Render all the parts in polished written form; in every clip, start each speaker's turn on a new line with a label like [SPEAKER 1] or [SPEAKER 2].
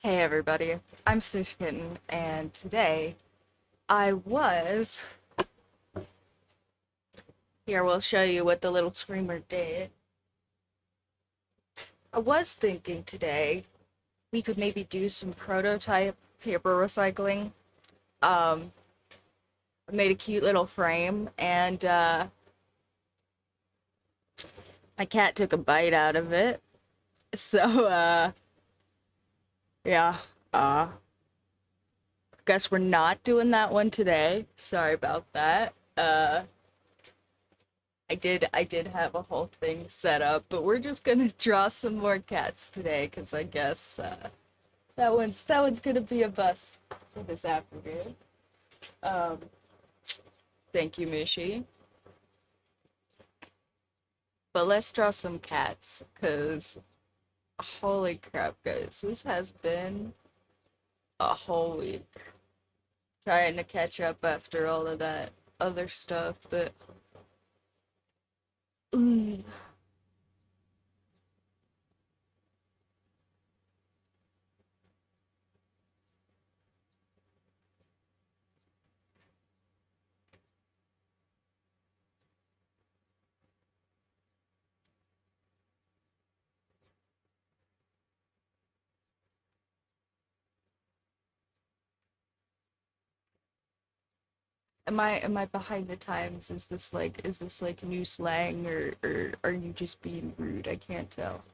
[SPEAKER 1] Hey everybody, I'm Stitch Kitten, and today I was here. We'll show you what the little screamer did. I was thinking today we could maybe do some prototype paper recycling. Um, I made a cute little frame, and my cat took a bite out of it. So yeah, uh, guess we're not doing that one today. Sorry about that. I did have a whole thing set up, but we're just gonna draw some more cats today, because I guess that one's gonna be a bust for this afternoon. Um, thank you, Mishi. But let's draw some cats, because holy crap, guys, this has been a whole week trying to catch up after all of that other stuff that. Mm. Am I behind the times? Is this like new slang, or are you just being rude? I can't tell.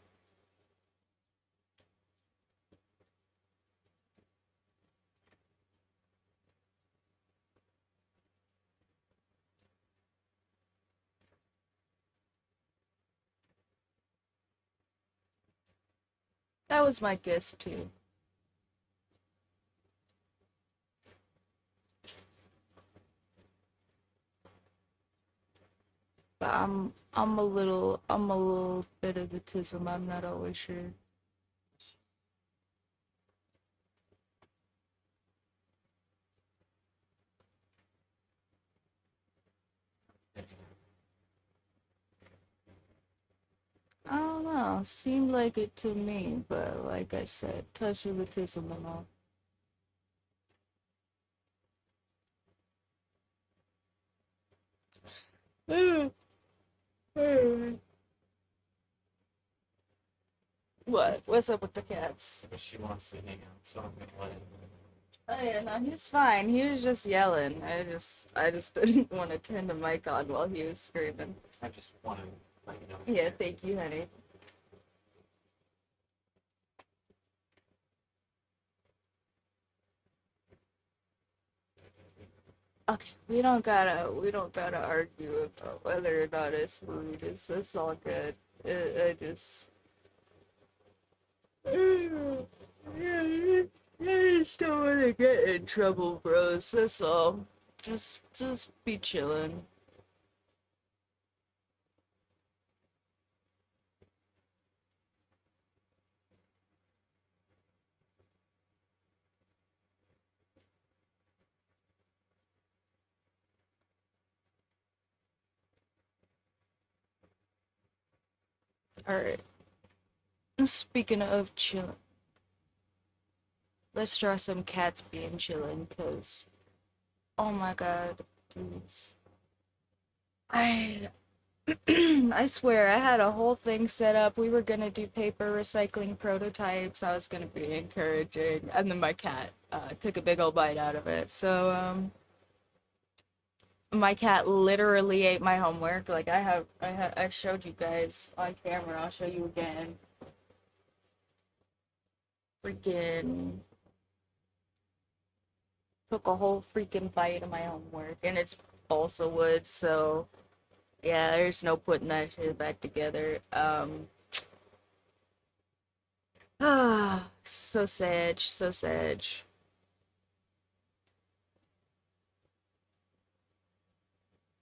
[SPEAKER 1] That was my guess too. But I'm a little bit of the tism. I'm not always sure. I don't know. Seemed like it to me, but like I said, touch of the tism and all. What? What's up with the cats?
[SPEAKER 2] But she wants to hang out, so I'm gonna let it.
[SPEAKER 1] Oh yeah, no, he's fine. He was just yelling. I just didn't want to turn the mic on while he was screaming.
[SPEAKER 2] I just want to let you know.
[SPEAKER 1] Yeah, thank you, honey. Okay, we don't gotta argue about whether or not it's rude. It's all good. I just, I just don't want to get in trouble, bros. That's all. Just be chilling. All right. Speaking of chilling, let's draw some cats being chilling, cause oh my god, dudes. I I swear I had a whole thing set up. We were gonna do paper recycling prototypes. I was gonna be encouraging, and then my cat took a big old bite out of it. So my cat literally ate my homework. Like I showed you guys on camera. I'll show you again. Freaking took a whole freaking bite of my homework, and it's also wood. So yeah, there's no putting that shit back together. Ah, so sad, so sad.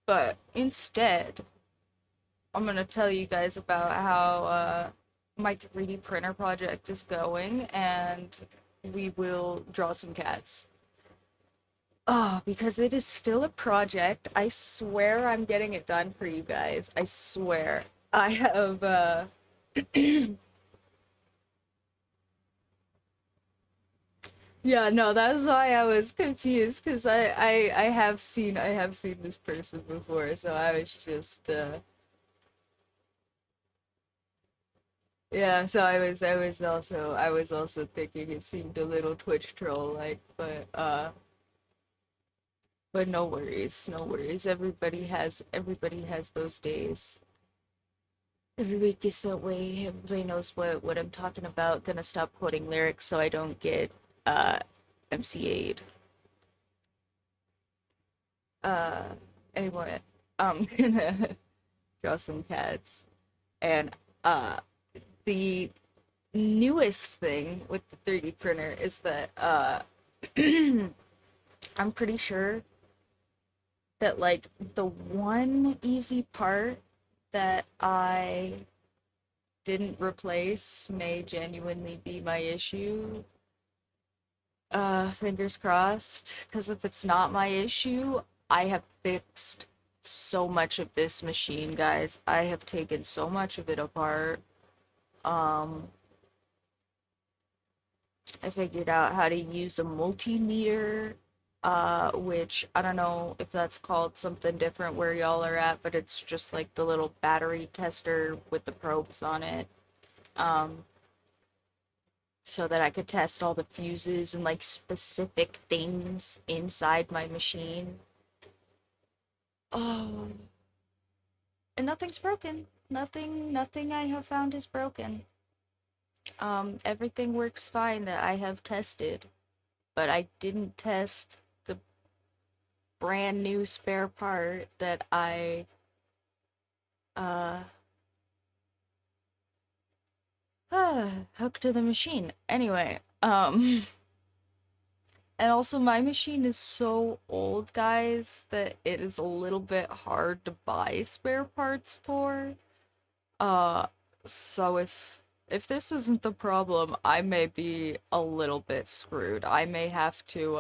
[SPEAKER 1] But instead, I'm gonna tell you guys about how my 3D printer project is going, and we will draw some cats. Oh, because it is still a project. I swear I'm getting it done for you guys. I swear. I have Yeah, no, that's why I was confused because I have seen this person before, so I was just yeah, so I was also thinking it seemed a little Twitch troll like, but no worries, no worries. Everybody has those days. Every week is that way. Everybody knows what I'm talking about. Gonna stop quoting lyrics so I don't get uh MCA'd. Uh anyway, I'm gonna draw some cats. And uh the newest thing with the 3D printer is that I'm pretty sure that like the one easy part that I didn't replace may genuinely be my issue. Fingers crossed, because if it's not my issue, I have fixed so much of this machine, guys. I have taken so much of it apart. Um, I figured out how to use a multimeter, which I don't know if that's called something different where y'all are at, but it's just like the little battery tester with the probes on it. Um, so that I could test all the fuses and like specific things inside my machine. Oh, and nothing's broken. Nothing I have found is broken. Everything works fine that I have tested, but I didn't test the brand new spare part that I uh hooked to the machine. Anyway, and also my machine is so old, guys, that it is a little bit hard to buy spare parts for. Uh, so if this isn't the problem, I may be a little bit screwed. I may have to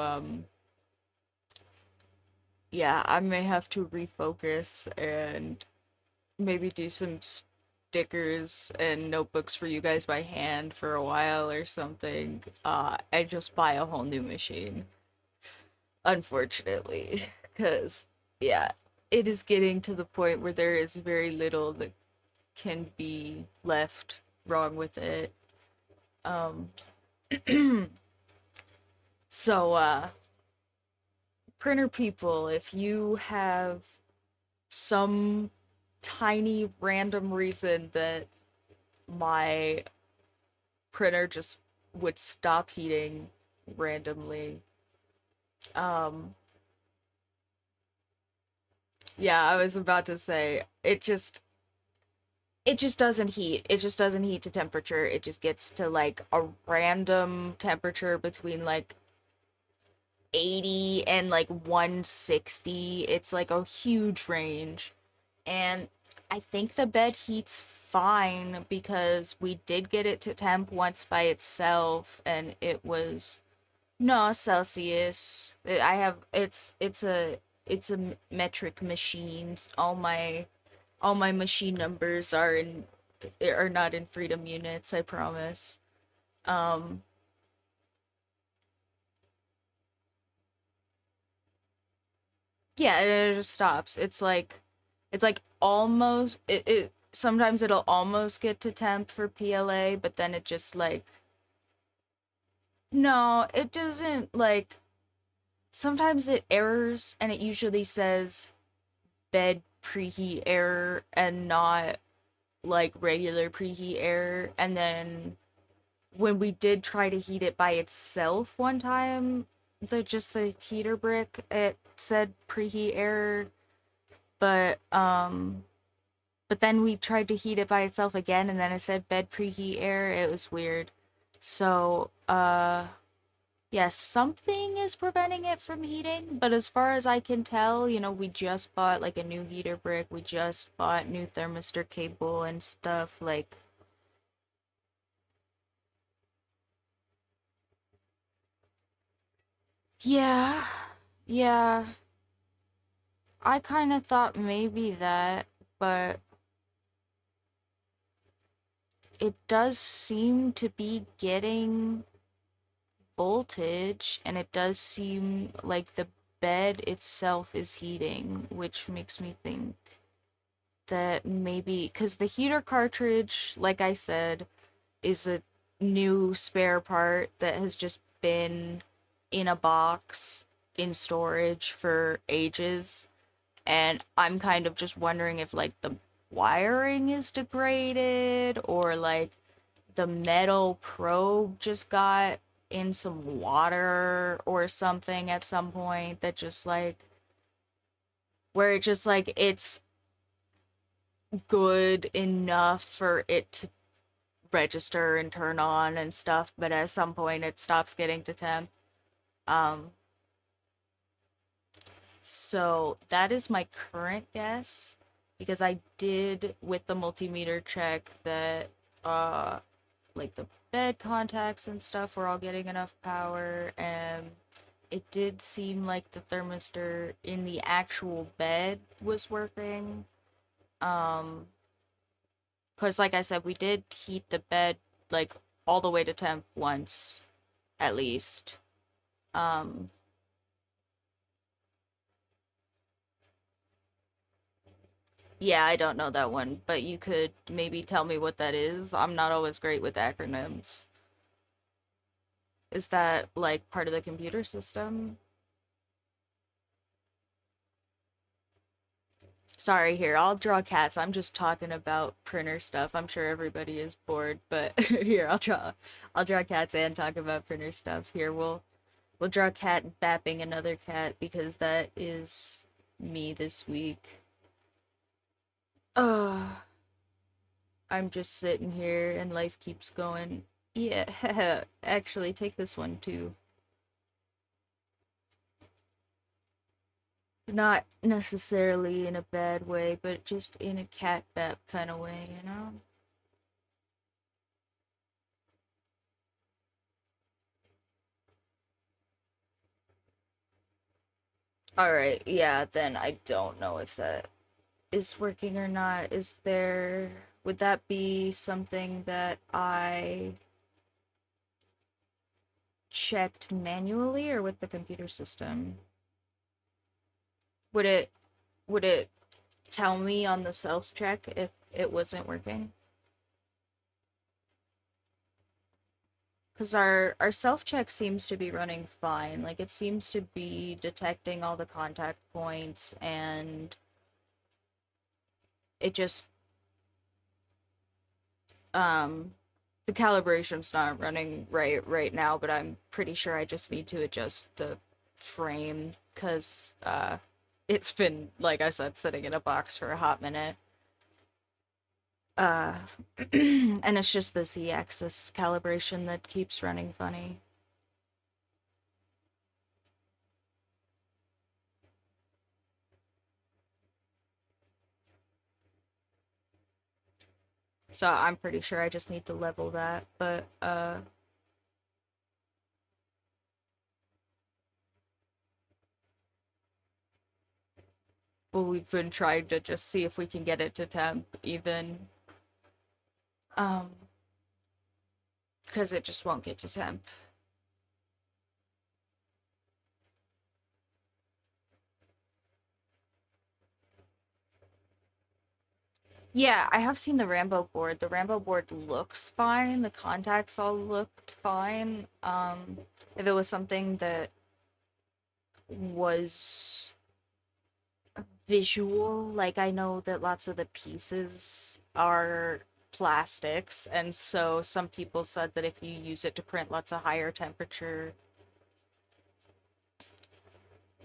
[SPEAKER 1] yeah, I may have to refocus and maybe do some stickers and notebooks for you guys by hand for a while or something. And just buy a whole new machine. Unfortunately, because yeah, it is getting to the point where there is very little that can be left wrong with it. Um, so printer people, if you have some tiny random reason that my printer just would stop heating randomly, um, yeah, I was about to say it just doesn't heat. It just doesn't heat to temperature. It just gets to like a random temperature between like 80 and like 160. It's like a huge range. And I think the bed heats fine because we did get it to temp once by itself and it was no Celsius. I have it's a metric machine. All my machine numbers are not in freedom units, I promise. Um yeah, it just stops. It's like almost it sometimes it'll almost get to temp for PLA, but then it just like no, it doesn't like sometimes it errors and it usually says bed preheat error and not like regular preheat error. And then when we did try to heat it by itself one time, the heater brick, it said preheat error, but but then we tried to heat it by itself again and then it said bed preheat error. It was weird. So, yes, something is preventing it from heating, but as far as I can tell, you know, we just bought like a new heater brick, we just bought new thermistor cable and stuff like yeah. Yeah. I kind of thought maybe that, but it does seem to be getting voltage, and it does seem like the bed itself is heating, which makes me think that maybe because the heater cartridge, like I said, is a new spare part that has just been in a box in storage for ages. And I'm kind of just wondering if like the wiring is degraded or like the metal probe just got in some water or something at some point that just like where it just like it's good enough for it to register and turn on and stuff, but at some point it stops getting to temp. Um, so that is my current guess because I did with the multimeter check that uh like the bed contacts and stuff were all getting enough power, and it did seem like the thermistor in the actual bed was working. Um, because like I said, we did heat the bed like all the way to temp once at least. Um, yeah, I don't know that one, but you could maybe tell me what that is. I'm not always great with acronyms. Is that like part of the computer system? Sorry, here, I'll draw cats. I'm just talking about printer stuff. I'm sure everybody is bored, but here, I'll draw cats and talk about printer stuff. Here, we'll draw a cat bapping another cat because that is me this week. Uh, I'm just sitting here and life keeps going. Yeah, actually, take this one too. Not necessarily in a bad way, but just in a cat bap kind of way, you know? Alright, yeah, then I don't know if that is working or not. Would that be something that I checked manually or with the computer system? Would it, would it tell me on the self check if it wasn't working? Because our self check seems to be running fine. Like it seems to be detecting all the contact points and it just um the calibration's not running right now, but I'm pretty sure I just need to adjust the frame because it's been, like I said, sitting in a box for a hot minute. Uh and it's just the Z-axis calibration that keeps running funny. So I'm pretty sure I just need to level that, but well, we've been trying to just see if we can get it to temp even um because it just won't get to temp. Yeah, I have seen the Rambo board. The Rambo board looks fine. The contacts all looked fine. If it was something that was visual, like I know that lots of the pieces are plastics, and so some people said that if you use it to print lots of higher temperature.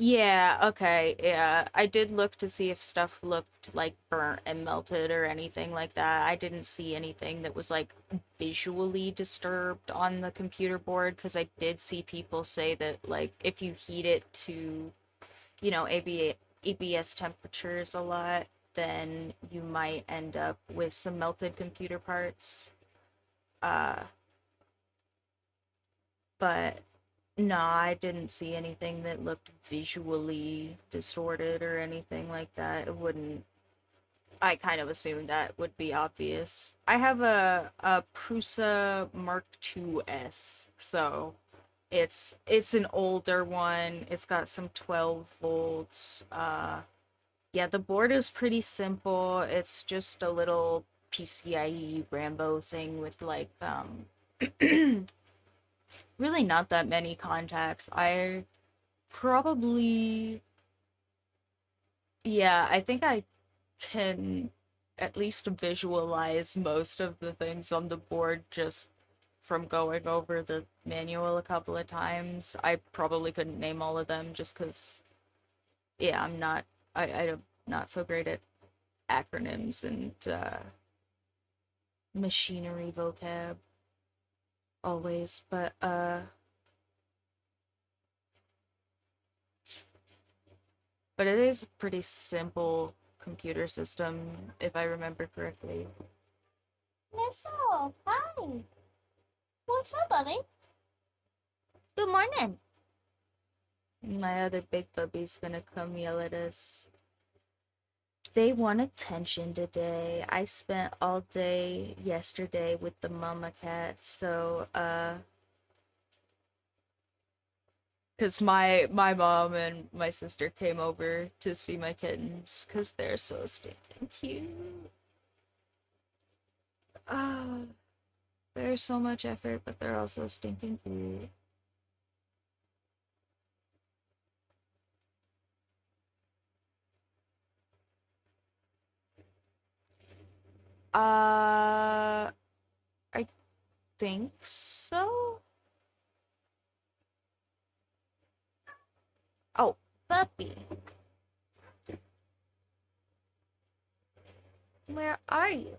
[SPEAKER 1] Yeah, okay, yeah. I did look to see if stuff looked like burnt and melted or anything like that. I didn't see anything that was like visually disturbed on the computer board because I did see people say that like if you heat it to, ABS temperatures a lot, then you might end up with some melted computer parts. Uh, but no, I didn't see anything that looked visually distorted or anything like that. It wouldn't. I kind of assumed that would be obvious. I have a Prusa Mark II S, so It's an older one. It's got some 12 volts. Yeah, the board is pretty simple. It's just a little PCIe Rambo thing with like really not that many contacts. I probably yeah, I think I can at least visualize most of the things on the board just from going over the manual a couple of times. I probably couldn't name all of them just because, yeah, I'm not so great at acronyms and machinery vocab always, but it is a pretty simple computer system if I remember correctly.
[SPEAKER 3] Missile, hi. What's up, buddy?
[SPEAKER 1] Good morning. My other big puppy's gonna come yell at us. They want attention today. I spent all day yesterday with the mama cat, so cuz my mom and my sister came over to see my kittens cuz they're so stinking cute. Ah, they're so much effort, but they're also stinking cute. I think so. Oh, puppy. Where are you?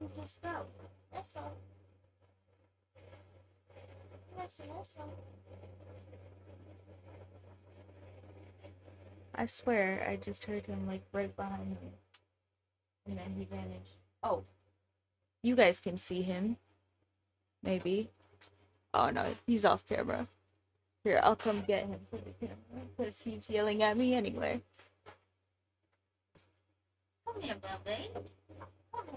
[SPEAKER 3] You just go. Missile. Missile.
[SPEAKER 1] I swear I just heard him like right behind me. And then he vanished. Oh, you guys can see him. Maybe. Oh no, he's off camera. Here, I'll come get him for the camera because he's yelling at me anyway.
[SPEAKER 3] Come here, baby. Come here.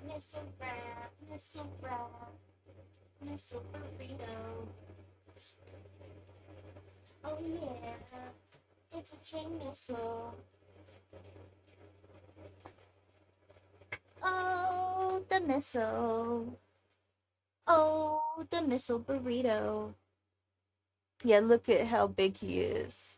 [SPEAKER 3] Missile wrap, missile wrap, missile burrito. Oh yeah, it's a king missile. Oh, the missile. Oh, the missile burrito.
[SPEAKER 1] Yeah, look at how big he is.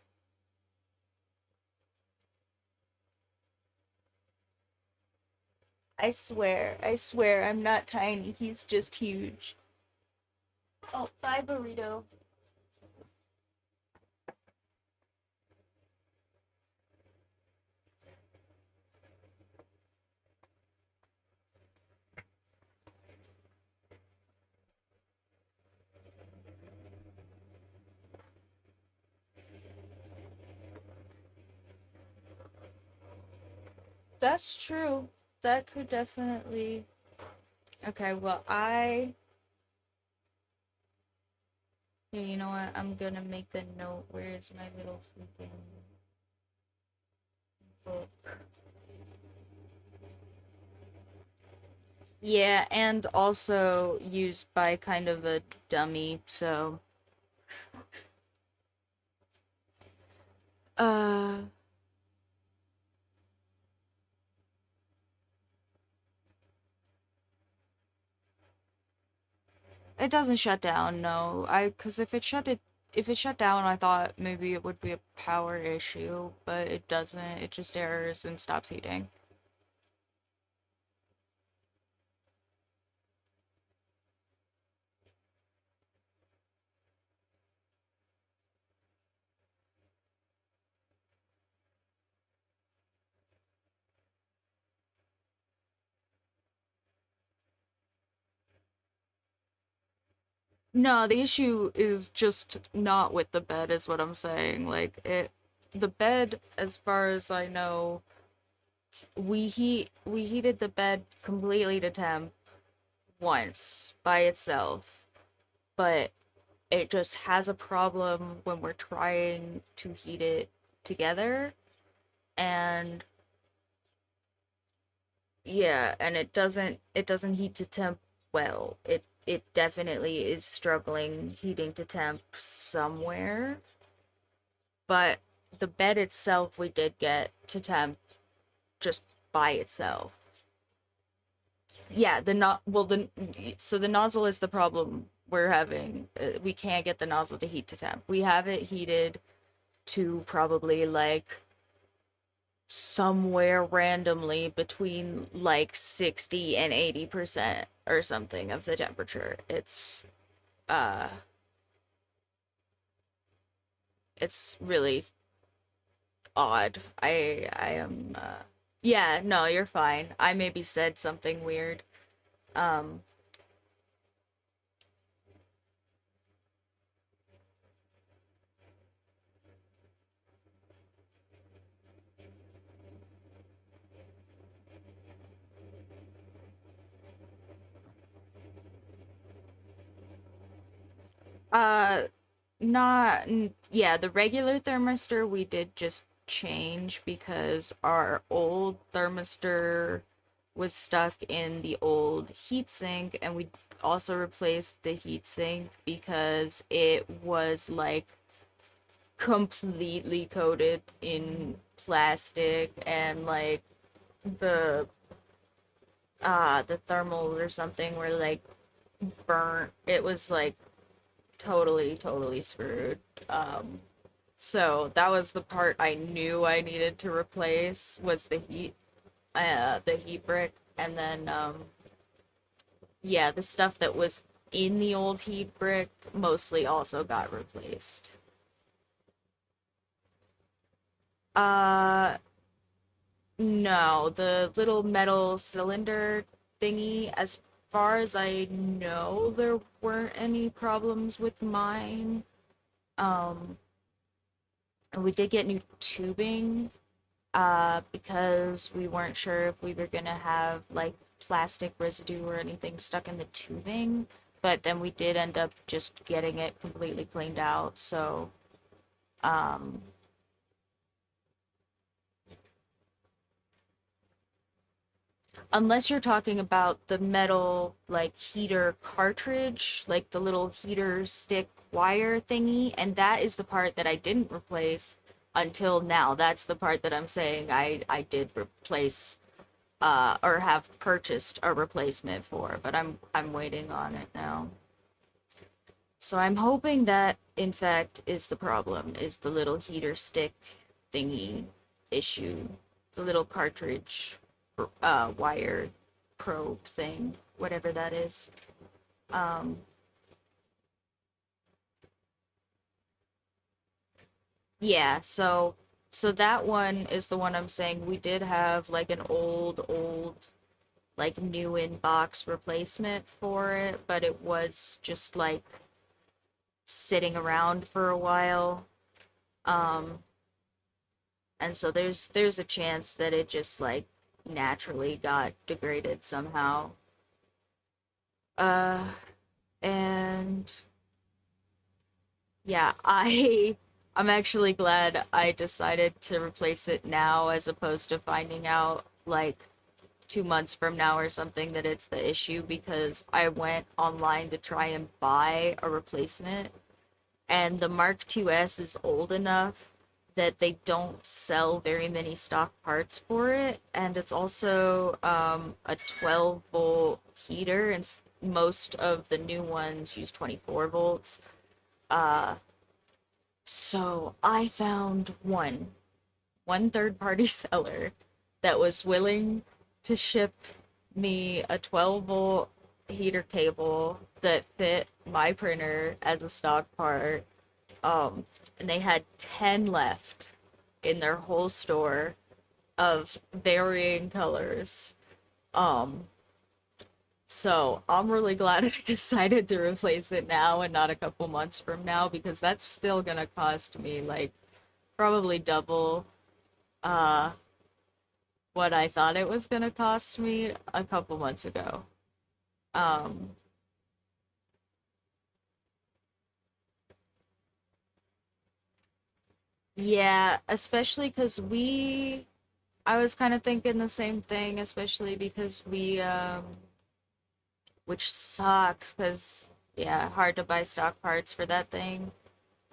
[SPEAKER 1] I swear, I'm not tiny. He's just huge.
[SPEAKER 3] Oh, bye burrito.
[SPEAKER 1] That's true. That could definitely. Okay, well, Here, you know what? I'm gonna make a note. Where is my little freaking book? Yeah, and also used by kind of a dummy, so. Uh. It doesn't shut down, no. Cause if it shut down, I thought maybe it would be a power issue, but it doesn't. It just errors and stops heating. No, the issue is just not with the bed, is what I'm saying. The bed, as far as I know, we heated the bed completely to temp once by itself, but it just has a problem when we're trying to heat it together, and Yeah, and it doesn't heat to temp well. It definitely is struggling heating to temp somewhere, but the bed itself we did get to temp just by itself. Yeah, the not well the so the nozzle is the problem we're having. We can't get the nozzle to heat to temp. We have it heated to probably like somewhere randomly between like 60 and 80% or something of the temperature. Uh it's really odd. I am yeah, no, you're fine. I maybe said something weird. Um uh Not, yeah, the regular thermistor we did just change because our old thermistor was stuck in the old heatsink, and we also replaced the heatsink because it was like completely coated in plastic, and like the the thermals or something were like burnt. It was like totally screwed. Um So that was the part I knew I needed to replace was the heat brick, and then yeah, the stuff that was in the old heat brick mostly also got replaced. Uh, no, the little metal cylinder thingy, as far as I know, there weren't any problems with mine. Um, and we did get new tubing because we weren't sure if we were gonna have like plastic residue or anything stuck in the tubing. But then we did end up just getting it completely cleaned out. So, um, unless you're talking about the metal like heater cartridge, like the little heater stick wire thingy, and that is the part that I didn't replace until now. That's the part that I'm saying I did replace or have purchased a replacement for, but I'm waiting on it now. So I'm hoping that in fact is the problem, is the little heater stick thingy issue, the little cartridge wire probe thing, whatever that is. Um, yeah, so that one is the one I'm saying we did have like an old like new in box replacement for it, but it was just like sitting around for a while. Um, and so there's a chance that it just like naturally got degraded somehow. Uh, and yeah, I'm actually glad I decided to replace it now as opposed to finding out like 2 months from now or something that it's the issue, because I went online to try and buy a replacement, and the Mark IIs is old enough that they don't sell very many stock parts for it, and it's also a 12-volt heater, and most of the new ones use 24 volts. Uh, so I found one third party seller that was willing to ship me a 12-volt heater cable that fit my printer as a stock part. Um, and they had 10 left in their whole store of varying colors. Um, so I'm really glad I decided to replace it now and not a couple months from now, because that's still gonna cost me like probably double uh what I thought it was gonna cost me a couple months ago. Um, yeah, especially because we I was kind of thinking the same thing, especially because which sucks, because, yeah, hard to buy stock parts for that thing.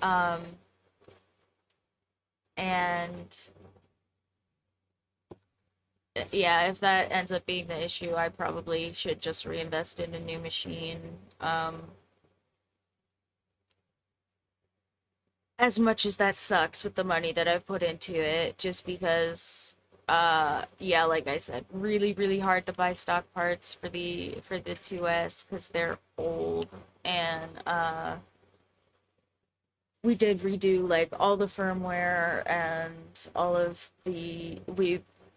[SPEAKER 1] Um, and yeah, if that ends up being the issue, I probably should just reinvest in a new machine. As much as that sucks with the money that I've put into it, just because, yeah, like I said, really, really hard to buy stock parts for the 2S because they're old, and we did redo like all the firmware and all of we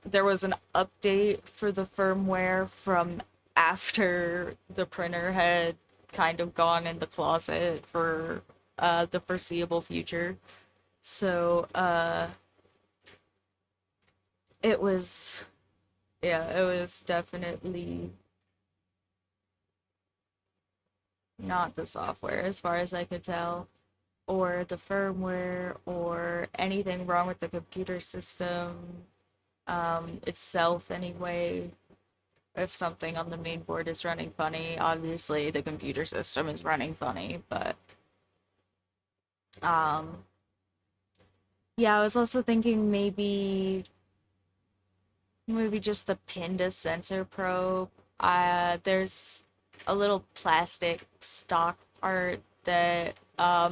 [SPEAKER 1] there was an update for the firmware from after the printer had kind of gone in the closet for the foreseeable future. So it was, yeah, it was definitely not the software as far as I could tell, or the firmware, or anything wrong with the computer system itself anyway. If something on the main board is running funny, obviously the computer system is running funny, but um yeah, I was also thinking maybe just the Pinda sensor probe. There's a little plastic stock part that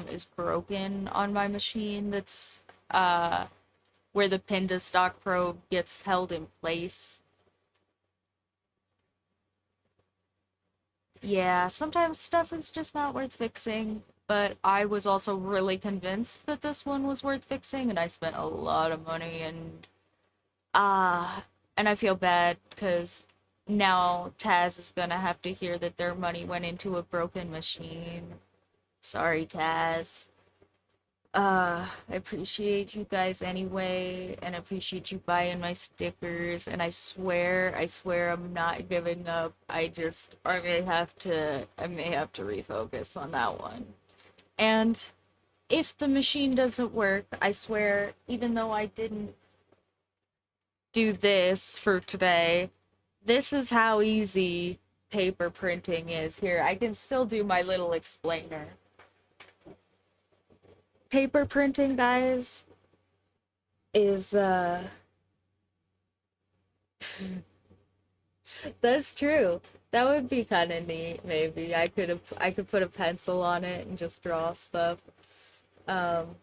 [SPEAKER 1] is broken on my machine that's where the Pinda stock probe gets held in place. Yeah, sometimes stuff is just not worth fixing, but I was also really convinced that this one was worth fixing, and I spent a lot of money, uh and I feel bad because now Taz is gonna have to hear that their money went into a broken machine. Sorry, Taz. I appreciate you guys anyway, and appreciate you buying my stickers, and I swear I'm not giving up. I may have to refocus on that one. And if the machine doesn't work, I swear, even though I didn't do this for today, this is how easy paper printing is. Here, I can still do my little explainer. Paper printing, guys, is that's true. That would be kind of neat, maybe. I could put a pencil on it and just draw stuff. Um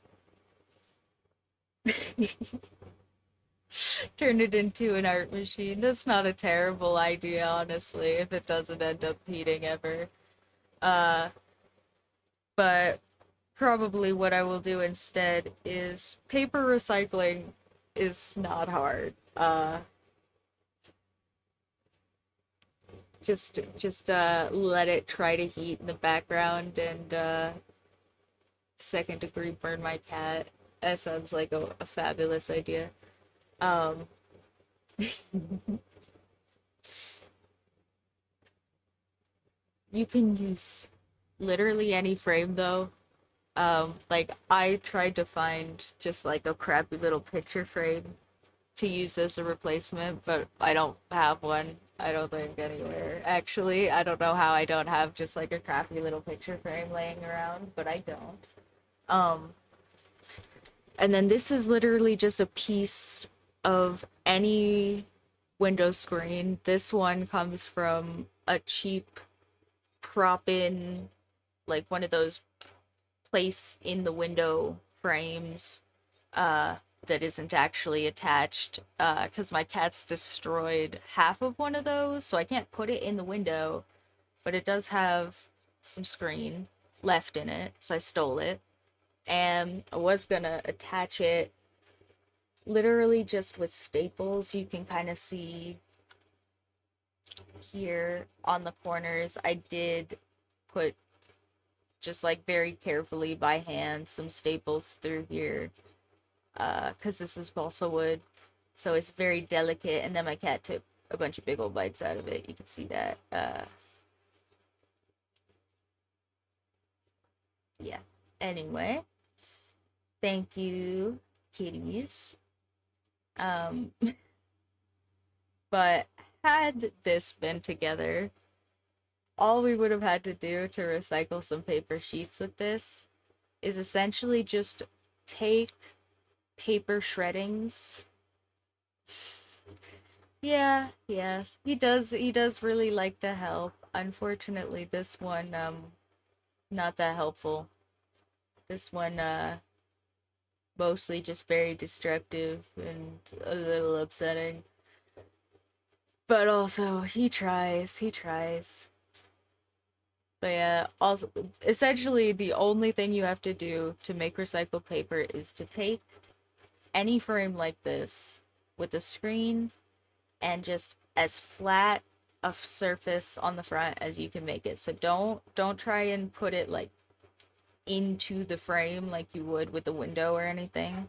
[SPEAKER 1] Turn it into an art machine. That's not a terrible idea, honestly, if it doesn't end up heating ever. Uh but probably what I will do instead is paper recycling is not hard. Just let it try to heat in the background and second degree burn my cat. That sounds like a fabulous idea. Um, you can use literally any frame though. Like I tried to find just like a crappy little picture frame to use as a replacement, but I don't have one. I don't think anywhere. Actually, I don't know how I don't have just like a crappy little picture frame laying around, but I don't. Um, and then this is literally just a piece of any window screen. This one comes from a cheap prop in, like one of those place in the window frames that isn't actually attached because my cat's destroyed half of one of those, so I can't put it in the window, but it does have some screen left in it, so I stole it. And I was gonna attach it literally just with staples. You can kind of see here on the corners, I did put just like very carefully by hand some staples through here because this is balsa wood, so it's very delicate. And then my cat took a bunch of big old bites out of it. You can see that. Yeah. Anyway, thank you, kitties. Um, But had this been together, all we would have had to do to recycle some paper sheets with this is essentially just take paper shreddings. Yeah, yes. He does really like to help. Unfortunately, this one not that helpful. This one mostly just very destructive and a little upsetting. But also he tries. But yeah, also essentially the only thing you have to do to make recycled paper is to take any frame like this with a screen and just as flat a surface on the front as you can make it. So don't try and put it like into the frame like you would with the window or anything.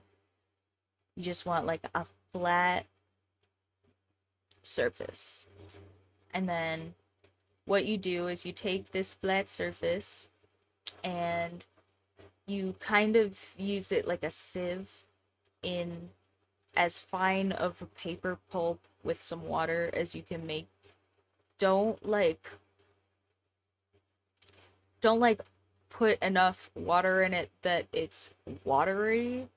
[SPEAKER 1] You just want like a flat surface. And then what you do is you take this flat surface and you kind of use it like a sieve in as fine of a paper pulp with some water as you can make. Don't like don't like put enough water in it that it's watery,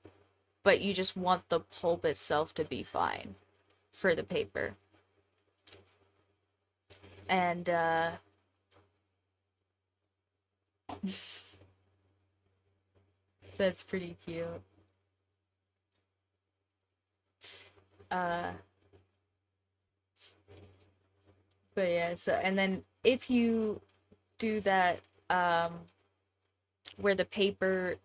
[SPEAKER 1] but you just want the pulp itself to be fine for the paper. And that's pretty cute. Uh but yeah, so and then if you do that um where the paper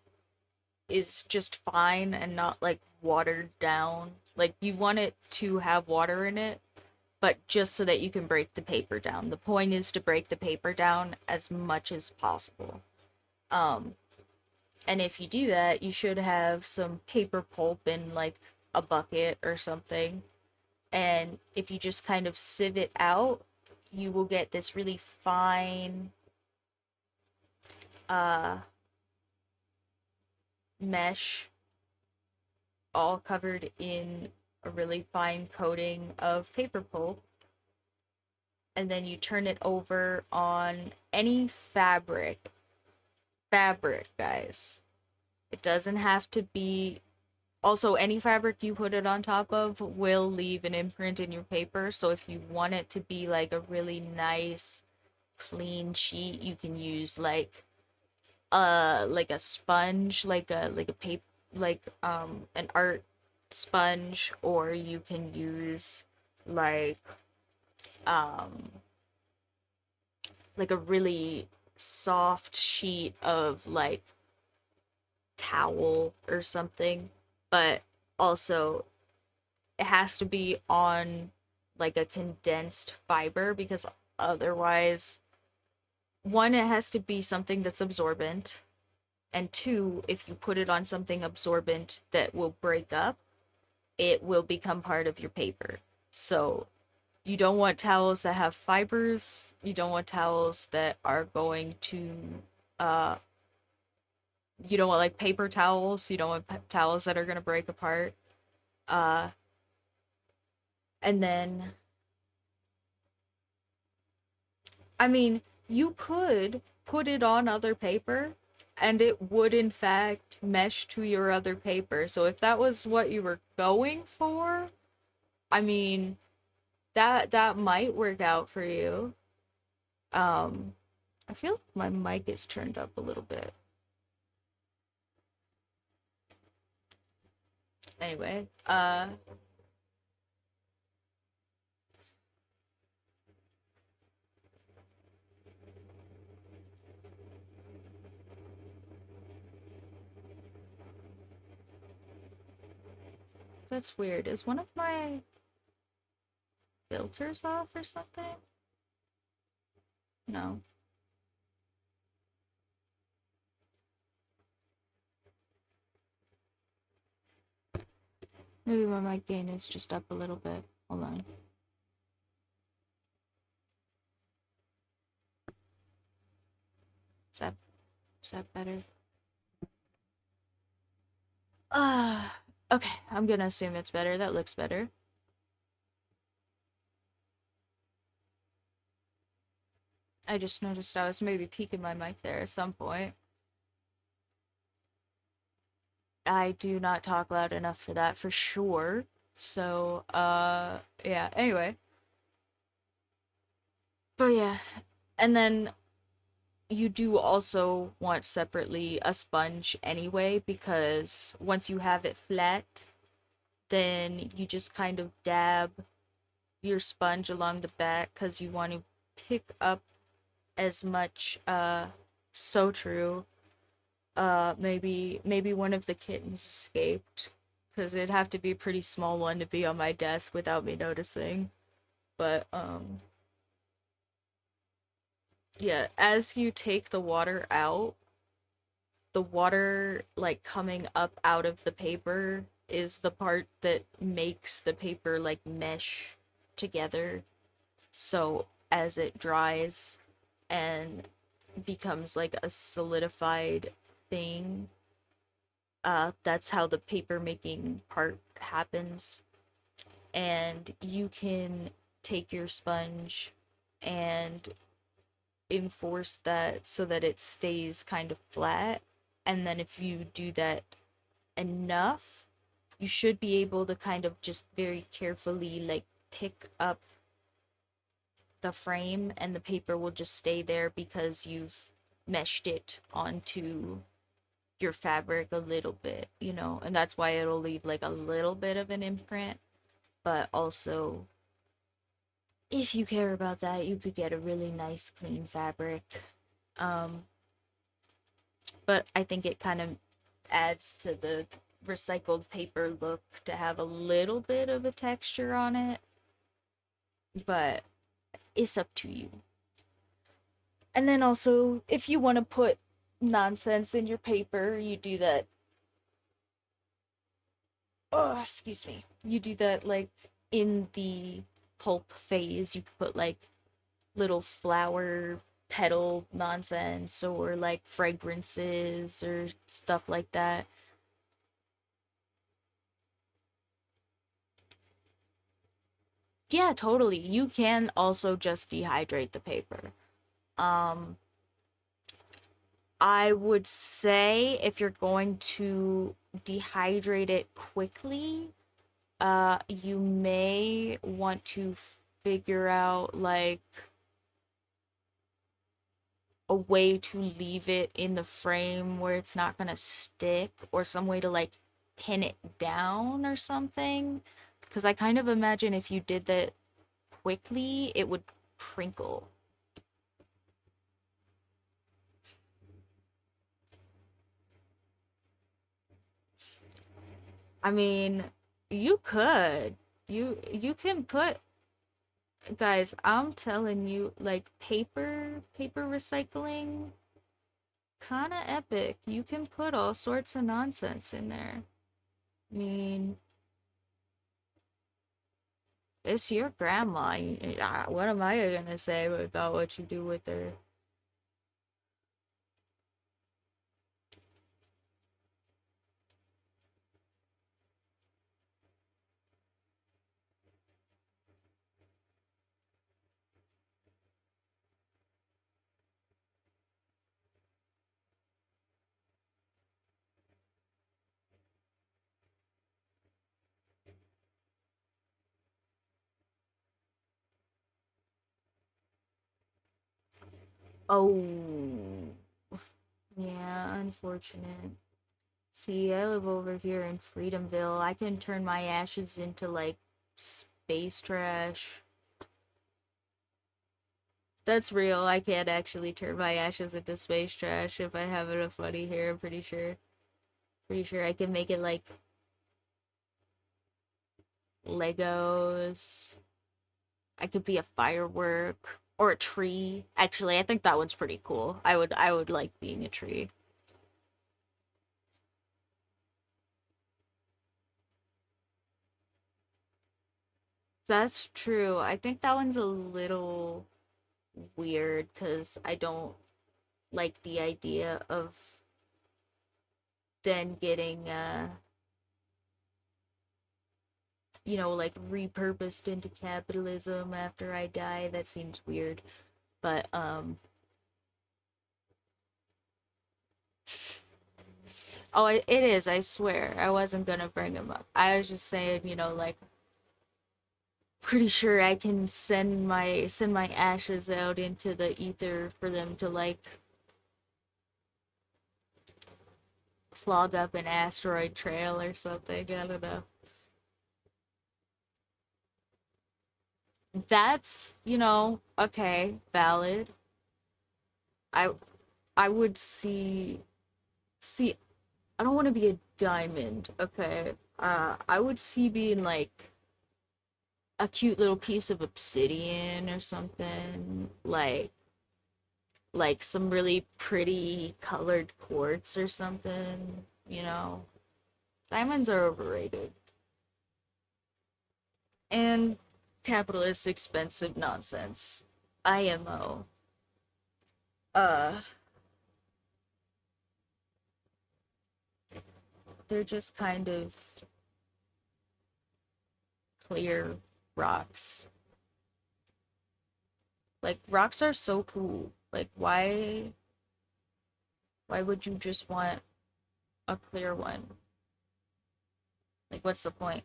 [SPEAKER 1] is just fine and not like watered down. Like you want it to have water in it, but just so that you can break the paper down. The point is to break the paper down as much as possible. Um and if you do that, you should have some paper pulp in like a bucket or something. And if you just kind of sieve it out, you will get this really fine uh mesh all covered in a really fine coating of paper pulp. And then you turn it over on any fabric. Fabric, guys. It doesn't have to be. Also, any fabric you put it on top of will leave an imprint in your paper. So if you want it to be like a really nice, clean sheet, you can use like a sponge, like a paper, like an art sponge, or you can use like um like a really soft sheet of like towel or something. But also it has to be on like a condensed fiber because otherwise, one, it has to be something that's absorbent, and two, if you put it on something absorbent that will break up, it will become part of your paper. So you don't want towels that have fibers. You don't want towels that are going to uh you don't want like paper towels. You don't want towels that are going to break apart. Uh and then I mean, you could put it on other paper and it would in fact mesh to your other paper. So if that was what you were going for, I mean, that might work out for you. Um I feel like my mic is turned up a little bit. Anyway, that's weird. Is one of my filters off or something? No. Maybe my mic gain is just up a little bit. Hold on. Is that is that better? Okay. I'm gonna assume it's better. That looks better. I just noticed I was maybe peeking my mic there at some point. I do not talk loud enough for that for sure. So, yeah, anyway. But yeah, and then you do also want separately a sponge anyway, because once you have it flat, then you just kind of dab your sponge along the back because you want to pick up as much so true. Maybe one of the kittens escaped because it'd have to be a pretty small one to be on my desk without me noticing. But yeah, as you take the water out, the water like coming up out of the paper is the part that makes the paper like mesh together. So as it dries and becomes like a solidified thing, that's how the paper making part happens. And you can take your sponge and enforce that so that it stays kind of flat. And then if you do that enough, you should be able to kind of just very carefully like pick up the frame and the paper will just stay there because you've meshed it onto your fabric a little bit, you know, and that's why it'll leave like a little bit of an imprint. But also, if you care about that, you could get a really nice clean fabric. Um, but I think it kind of adds to the recycled paper look to have a little bit of a texture on it, but it's up to you. And then also, if you want to put nonsense in your paper, you do that. Oh, excuse me. You do that like in the pulp phase. You could put like little flower petal nonsense or like fragrances or stuff like that. Yeah, totally. You can also just dehydrate the paper. Um, I would say if you're going to dehydrate it quickly, you may want to figure out like a way to leave it in the frame where it's not gonna stick, or some way to like pin it down or something. Because I kind of imagine if you did that quickly, it would crinkle. I mean, you could. You can put, guys, I'm telling you, like paper recycling, kind of epic. You can put all sorts of nonsense in there. I mean, it's your grandma. What am I gonna say about what you do with her? Oh, yeah, unfortunate. See, I live over here in Freedomville. I can turn my ashes into like space trash. That's real. I can actually turn my ashes into space trash if I have enough money here, I'm pretty sure. Pretty sure I can make it like Legos. I could be a firework or a tree. Actually, I think that one's pretty cool. I would like being a tree. That's true. I think that one's a little weird because I don't like the idea of then getting like repurposed into capitalism after I die. That seems weird. But oh, it is. I swear, I wasn't gonna bring him up. I was just saying, like pretty sure I can send my ashes out into the ether for them to like clog up an asteroid trail or something. I don't know. That's, okay, valid. I I would see I don't want to be a diamond, okay? I would see being like a cute little piece of obsidian or something, like some really pretty colored quartz or something. Diamonds are overrated. And capitalist expensive nonsense. IMO. Uh, they're just kind of clear rocks. Like rocks are so cool. Like why would you just want a clear one? Like what's the point?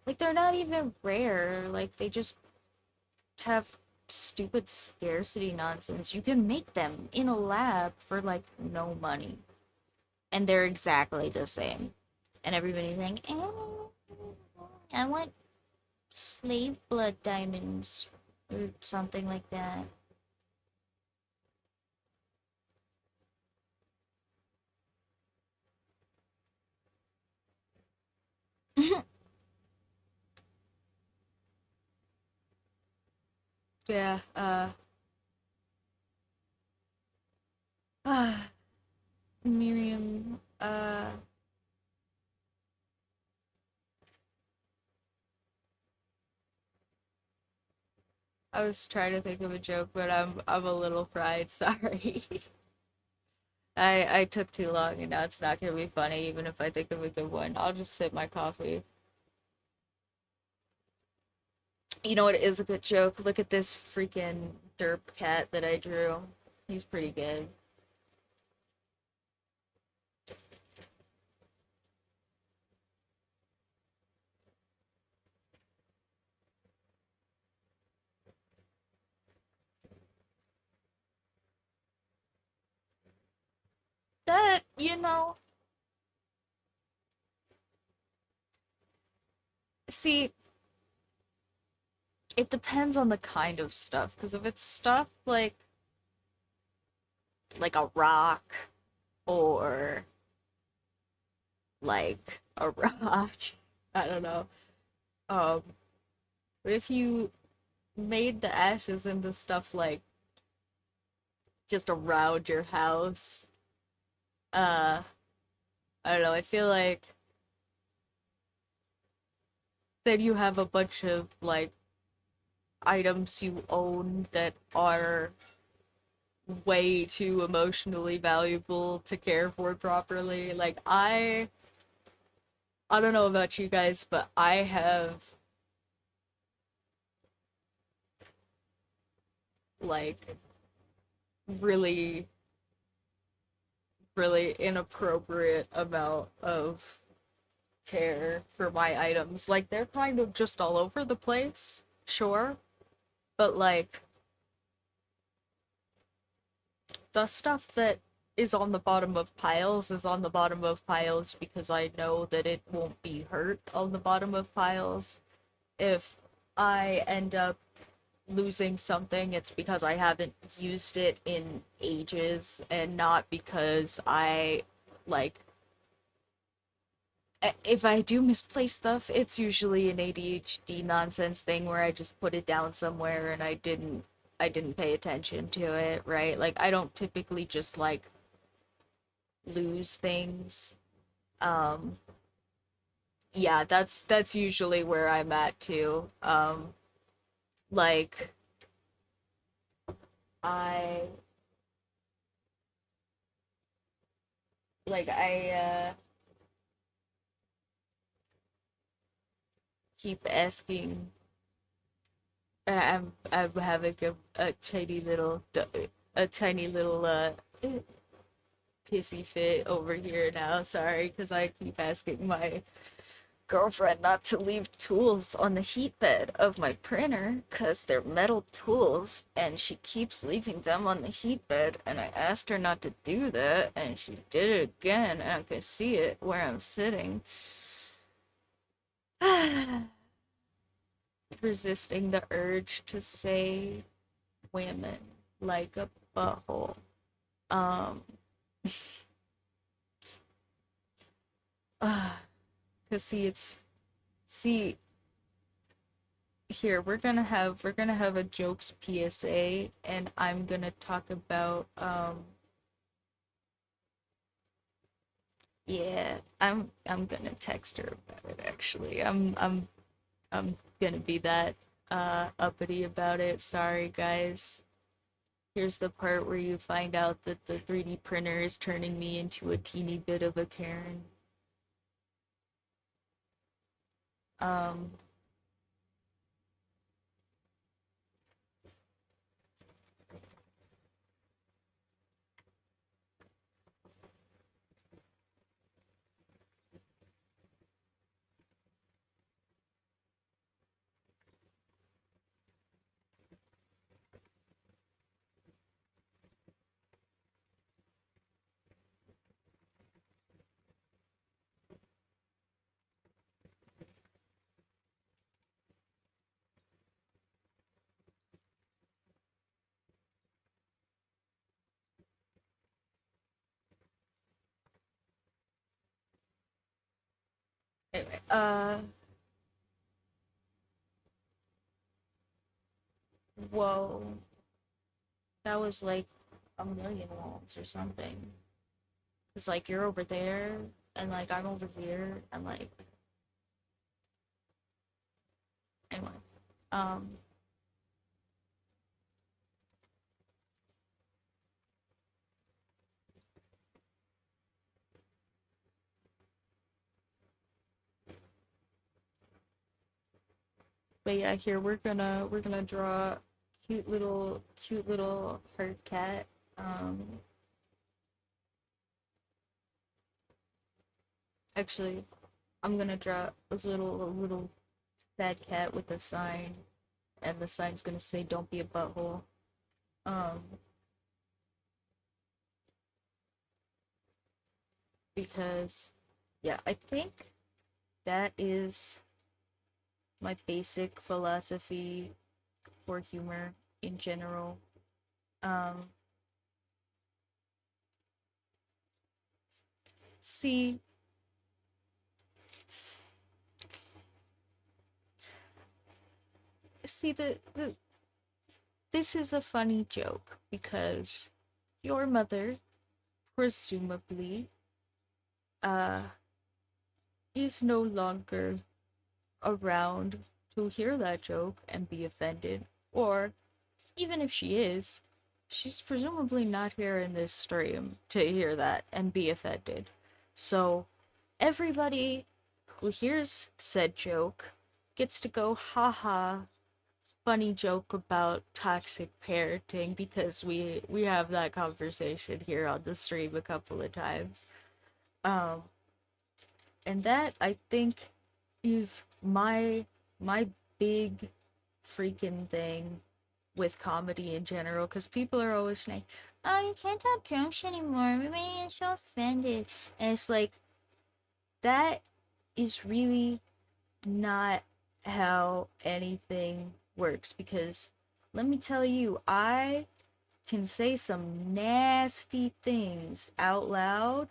[SPEAKER 1] Like they're not even rare. Like they just have stupid scarcity nonsense. You can make them in a lab for like no money. And they're exactly the same. And everybody's like, I want slave blood diamonds or something like that. Yeah, Miriam, I was trying to think of a joke, but I'm a little fried, sorry. I took too long and now it's not gonna be funny even if I think of a good one. I'll just sip my coffee. You know what is a good joke? Look at this freaking derp cat that I drew. He's pretty good. That, see, it depends on the kind of stuff. Because if it's stuff like a rock or like a rock, I don't know. Um, but if you made the ashes into stuff like just around your house, uh, I don't know. I feel like then you have a bunch of like items you own that are way too emotionally valuable to care for properly. Like I don't know about you guys, but I have like really really inappropriate amount of care for my items. Like they're kind of just all over the place, sure, but like the stuff that is on the bottom of piles is on the bottom of piles because I know that it won't be hurt on the bottom of piles. If I end up losing something, it's because I haven't used it in ages and not because like if I do misplace stuff, it's usually an ADHD nonsense thing where I just put it down somewhere and I didn't pay attention to it, right? Like I don't typically just like lose things. Um yeah, that's usually where I'm at too. Like I like I keep asking. I'm having a tiny little pissy fit over here now. Sorry, because I keep asking my girlfriend not to leave tools on the heat bed of my printer because they're metal tools and she keeps leaving them on the heat bed, and I asked her not to do that and she did it again, and I can see it where I'm sitting. Resisting the urge to say women like a butthole. Um, cause see here we're gonna have a jokes PSA, and I'm gonna talk about yeah, I'm gonna text her about it actually. I'm gonna be that uppity about it. Sorry guys. Here's the part where you find out that the 3D printer is turning me into a teeny bit of a Karen. Um, anyway, whoa, that was like a million volts or something. It's like you're over there, and like I'm over here, and like anyway. Um, but yeah, here we're gonna draw cute little herd cat. Actually, I'm gonna draw a little sad cat with a sign, and the sign's gonna say "Don't be a butthole." Um, because yeah, I think that is my basic philosophy for humor in general. Um, see, see the this is a funny joke because your mother presumably uh is no longer around to hear that joke and be offended, or even if she is, she's presumably not here in this stream to hear that and be offended. So everybody who hears said joke gets to go, haha, funny joke about toxic parenting, because we have that conversation here on the stream a couple of times. Um, and that I think is my big freaking thing with comedy in general, because people are always like, "Oh, you can't have jokes anymore. Everybody is so offended," and it's like that is really not how anything works. Because let me tell you, I can say some nasty things out loud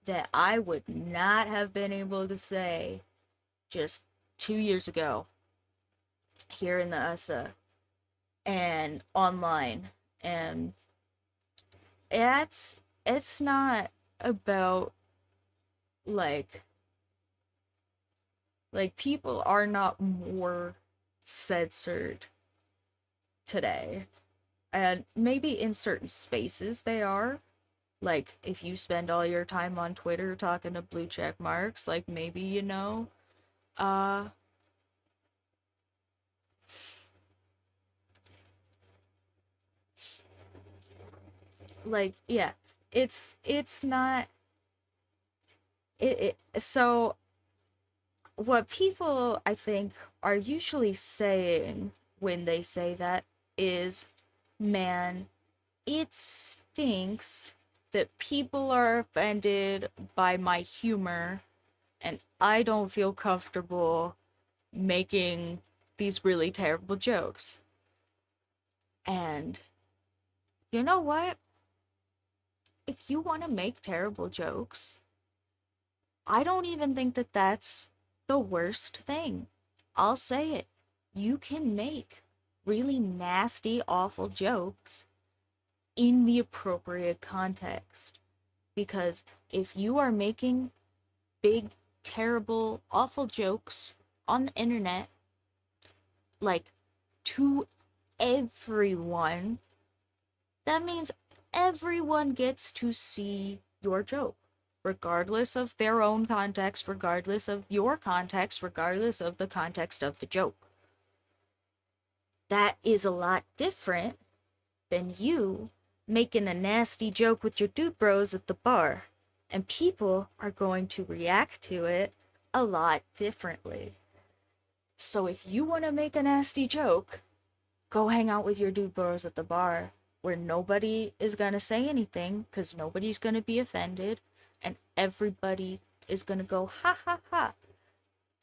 [SPEAKER 1] that I would not have been able to say just 2 years ago here in the USA and online. And it's not about like people are not more censored today. And maybe in certain spaces they are. Like if you spend all your time on Twitter talking to blue check marks, like maybe uh like, yeah, it's not so what people I think are usually saying when they say that is, man, it stinks that people are offended by my humor, and I don't feel comfortable making these really terrible jokes. And you know what? If you want to make terrible jokes, I don't even think that that's the worst thing. I'll say it. You can make really nasty, awful jokes in the appropriate context. Because if you are making big, terrible, awful jokes on the internet, like to everyone, that means everyone gets to see your joke, regardless of their own context, regardless of your context, regardless of the context of the joke. That is a lot different than you making a nasty joke with your dude bros at the bar, and people are going to react to it a lot differently. So if you want to make a nasty joke, go hang out with your dude bros at the bar where nobody is gonna say anything because nobody's gonna be offended and everybody is gonna go ha ha ha.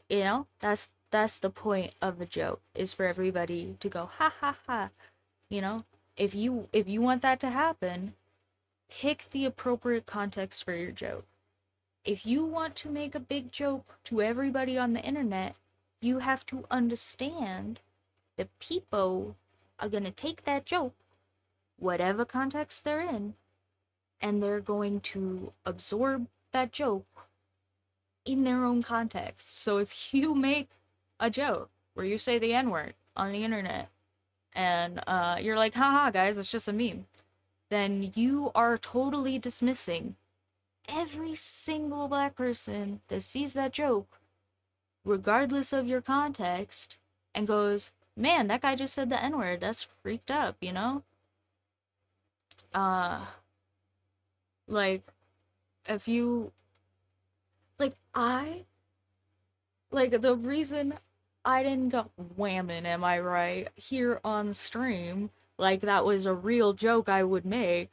[SPEAKER 1] You know, that's the point of a joke, is for everybody to go ha ha ha. You know, if you want that to happen, pick the appropriate context for your joke. If you want to make a big joke to everybody on the internet, you have to understand that people are going to take that joke, whatever context they're in, and they're going to absorb that joke in their own context. So if you make a joke where you say the N word on the internet and you're like, haha, guys, it's just a meme, then you are totally dismissing every single black person that sees that joke, regardless of your context, and goes, man, that guy just said the N word. That's freaked up, you know? Uh, like, if you, like, the reason I didn't go whamming, am I right, here on stream, like that was a real joke I would make,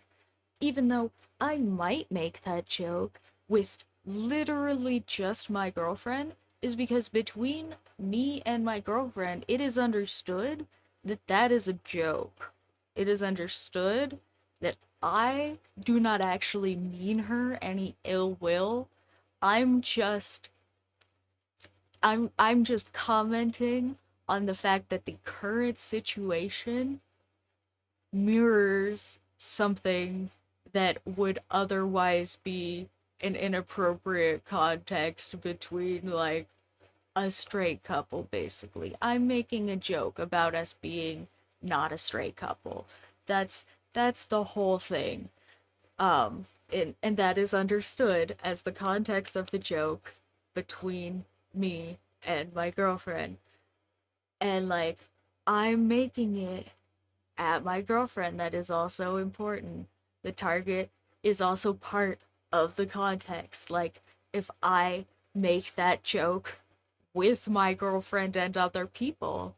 [SPEAKER 1] even though I might make that joke with literally just my girlfriend, is because between me and my girlfriend, it is understood that that is a joke. It is understood that I do not actually mean her any ill will. I'm just I'm just commenting on the fact that the current situation mirrors something that would otherwise be an inappropriate context between like a straight couple, basically. I'm making a joke about us being not a straight couple. That's the whole thing. And that is understood as the context of the joke between me and my girlfriend. And like I'm making it at my girlfriend, that is also important. The target is also part of the context. Like, if I make that joke with my girlfriend and other people,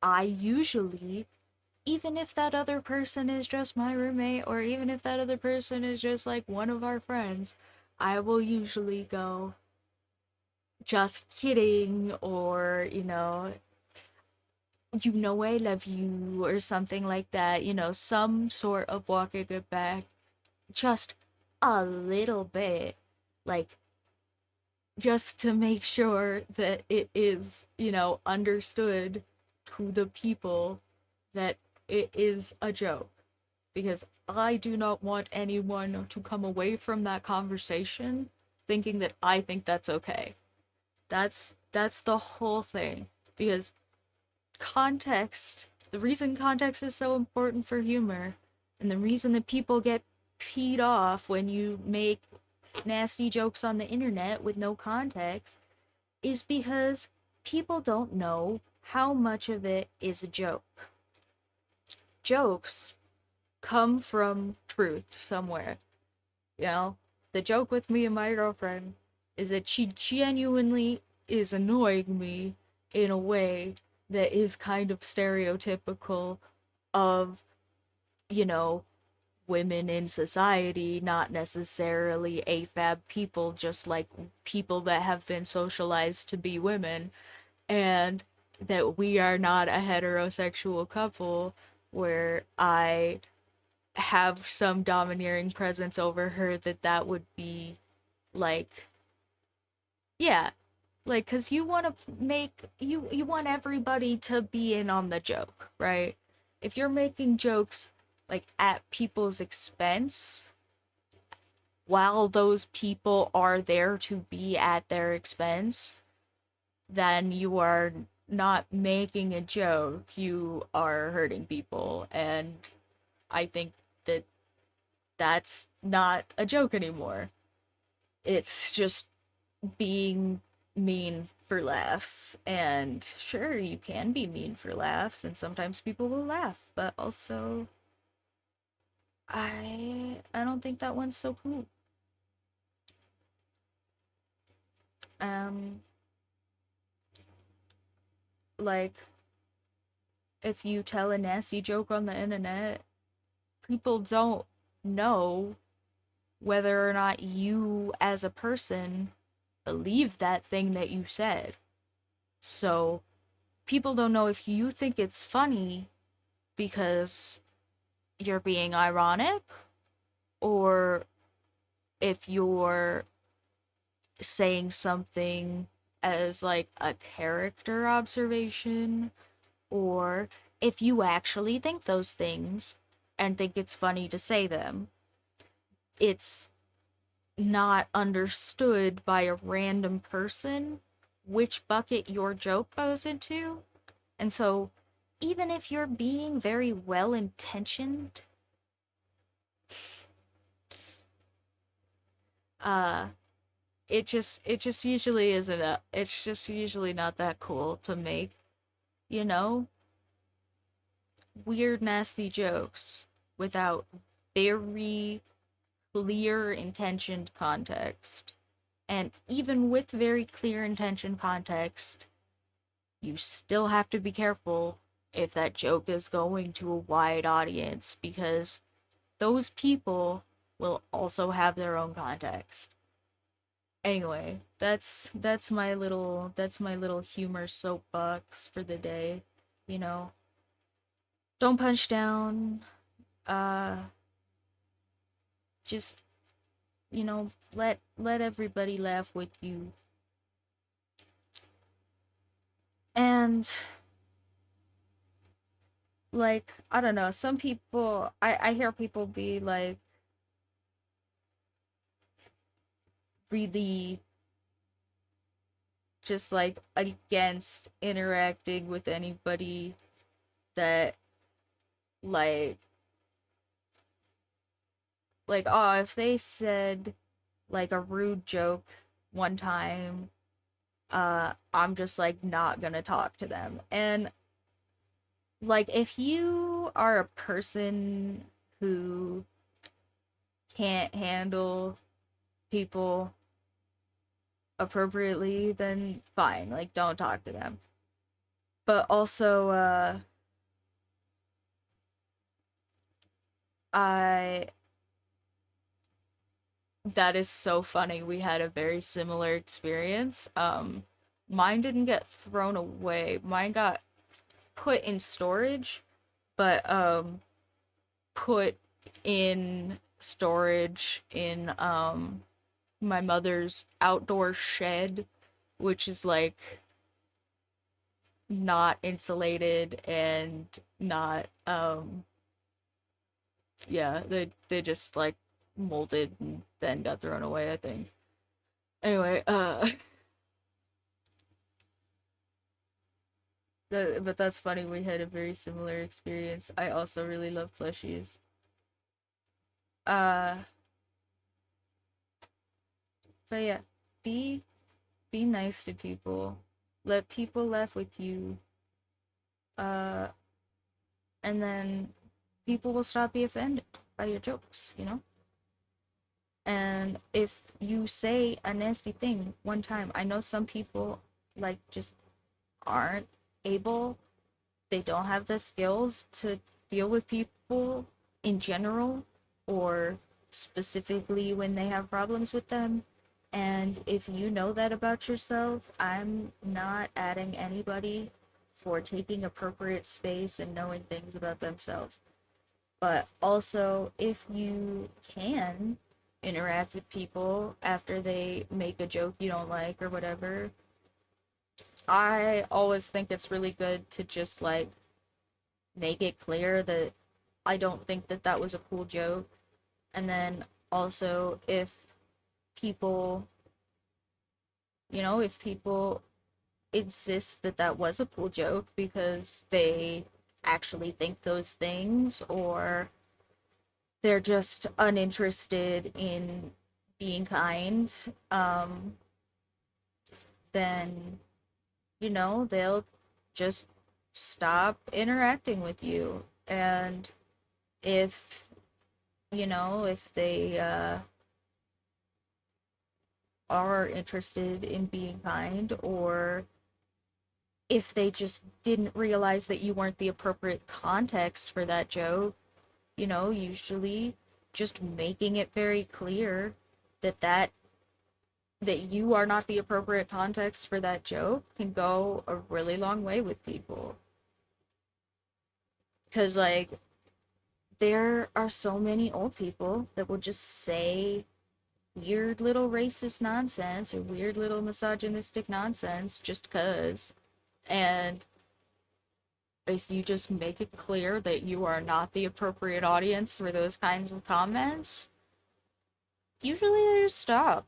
[SPEAKER 1] I usually, even if that other person is just my roommate, or even if that other person is just like one of our friends, I will usually go, just kidding, or, you know I love you, or something like that, some sort of walking it back just a little bit, like just to make sure that it is, understood to the people that it is a joke. Because I do not want anyone to come away from that conversation thinking that I think that's okay. That's the whole thing. Because context, the reason context is so important for humor, and the reason that people get peed off when you make nasty jokes on the internet with no context, is because people don't know how much of it is a joke. Jokes come from truth somewhere. You know, the joke with me and my girlfriend is that she genuinely is annoying me in a way that is kind of stereotypical of, you know, women in society, not necessarily AFAB people, just like people that have been socialized to be women, and that we are not a heterosexual couple where I have some domineering presence over her, that would be like, yeah, like, cuz you want to make you want everybody to be in on the joke, right? If you're making jokes like at people's expense while those people are there to be at their expense, then you are not making a joke, you are hurting people. And I think that that's not a joke anymore. It's just being mean for laughs. And sure, you can be mean for laughs, and sometimes people will laugh, but also I don't think that one's so cool. Um like if you tell a nasty joke on the internet, people don't know whether or not you as a person believe that thing that you said. So people don't know if you think it's funny because you're being ironic, or if you're saying something as like a character observation, or if you actually think those things and think it's funny to say them. It's not understood by a random person which bucket your joke goes into. And so, even if you're being very well intentioned, uh, it just usually isn't it's just usually not that cool to make, you know, weird nasty jokes without very clear intentioned context. And even with very clear intention context, you still have to be careful if that joke is going to a wide audience, because those people will also have their own context. Anyway, that's my little humor soapbox for the day. You know, don't punch down. Uh, just, let everybody laugh with you. And like, I don't know, some people, I hear people be like really just like against interacting with anybody that like oh, if they said like a rude joke one time, I'm just like not gonna talk to them. And like, if you are a person who can't handle people appropriately, then fine, like don't talk to them. But also, I that is so funny. We had a very similar experience. Mine didn't get thrown away. Mine got put in storage, but put in storage in my mother's outdoor shed, which is like not insulated and not yeah, they just like molded and then got thrown away, I think. Anyway, but that's funny. We had a very similar experience. I also really love plushies. Uh, but yeah, be be nice to people. Let people laugh with you. Uh, and then people will stop being offended by your jokes, you know? And if you say a nasty thing one time, I know some people like just aren't able, they don't have the skills to deal with people in general or specifically when they have problems with them. And if you know that about yourself, I'm not adding anybody for taking appropriate space and knowing things about themselves. But also, if you can interact with people after they make a joke you don't like or whatever, I always think it's really good to just like make it clear that I don't think that that was a cool joke. And then also, if people, if people insist that that was a cool joke because they actually think those things or they're just uninterested in being kind, then, they'll just stop interacting with you. And if, if they are interested in being kind, or if they just didn't realize that you weren't the appropriate context for that joke, usually just making it very clear that that you are not the appropriate context for that joke can go a really long way with people. Cuz like there are so many old people that will just say weird little racist nonsense or weird little misogynistic nonsense just cuz. And if you just make it clear that you are not the appropriate audience for those kinds of comments, usually they just stop.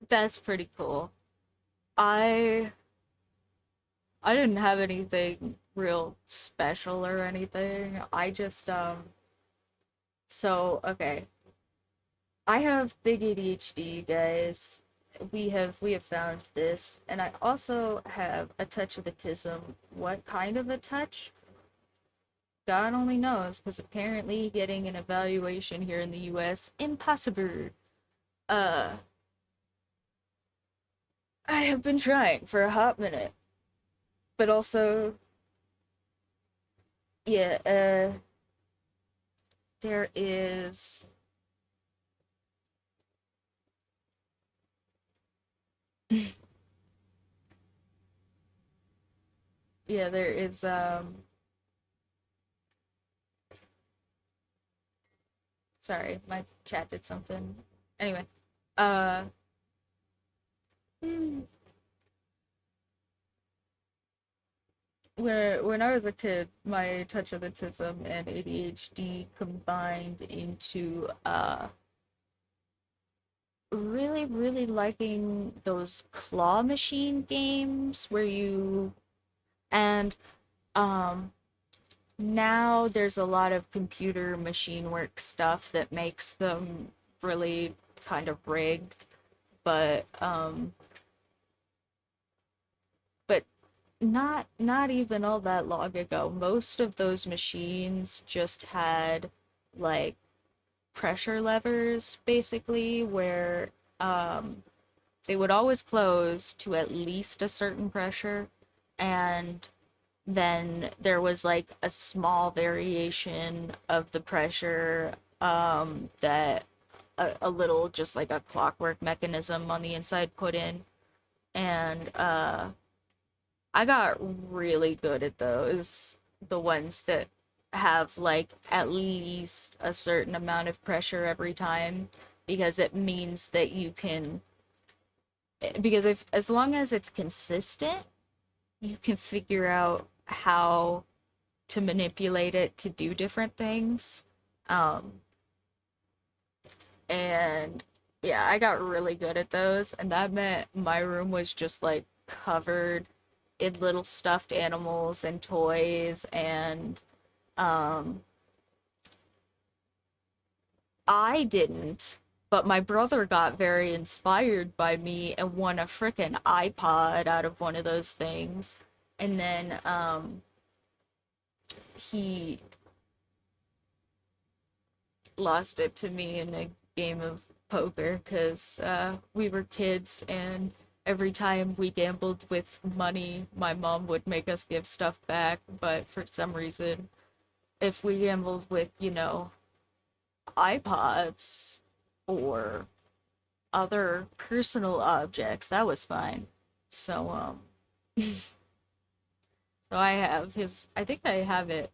[SPEAKER 1] That's pretty cool. I I didn't have anything real special or anything. I just so okay. I have big ADHD, guys. We have found this, and I also have a touch of autism. What kind of a touch? God only knows, because apparently getting an evaluation here in the US impossible. Uh I have been trying for a hot minute. But also, yeah, there is yeah, there is sorry, my chat did something. Anyway, uh hmm, when I was a kid, my touch of autism and ADHD combined into really, really liking those claw machine games where you and um now there's a lot of computer machine work stuff that makes them really kind of rigged, but but not even all that long ago. Most of those machines just had like pressure levers basically where um they would always close to at least a certain pressure, and then there was like a small variation of the pressure that a little just like a clockwork mechanism on the inside put in. And I got really good at those, the ones that have like at least a certain amount of pressure every time, because it means that you can, because if as long as it's consistent, you can figure out how to manipulate it to do different things. Um, and yeah, I got really good at those, and that meant my room was just like covered in little stuffed animals and toys, and um, I didn't. But my brother got very inspired by me and won a frickin' iPod out of one of those things. And then he lost it to me in a game of poker because we were kids, and every time we gambled with money, my mom would make us give stuff back. But for some reason, if we gambled with, iPods or other personal objects, that was fine. So, so I think I have it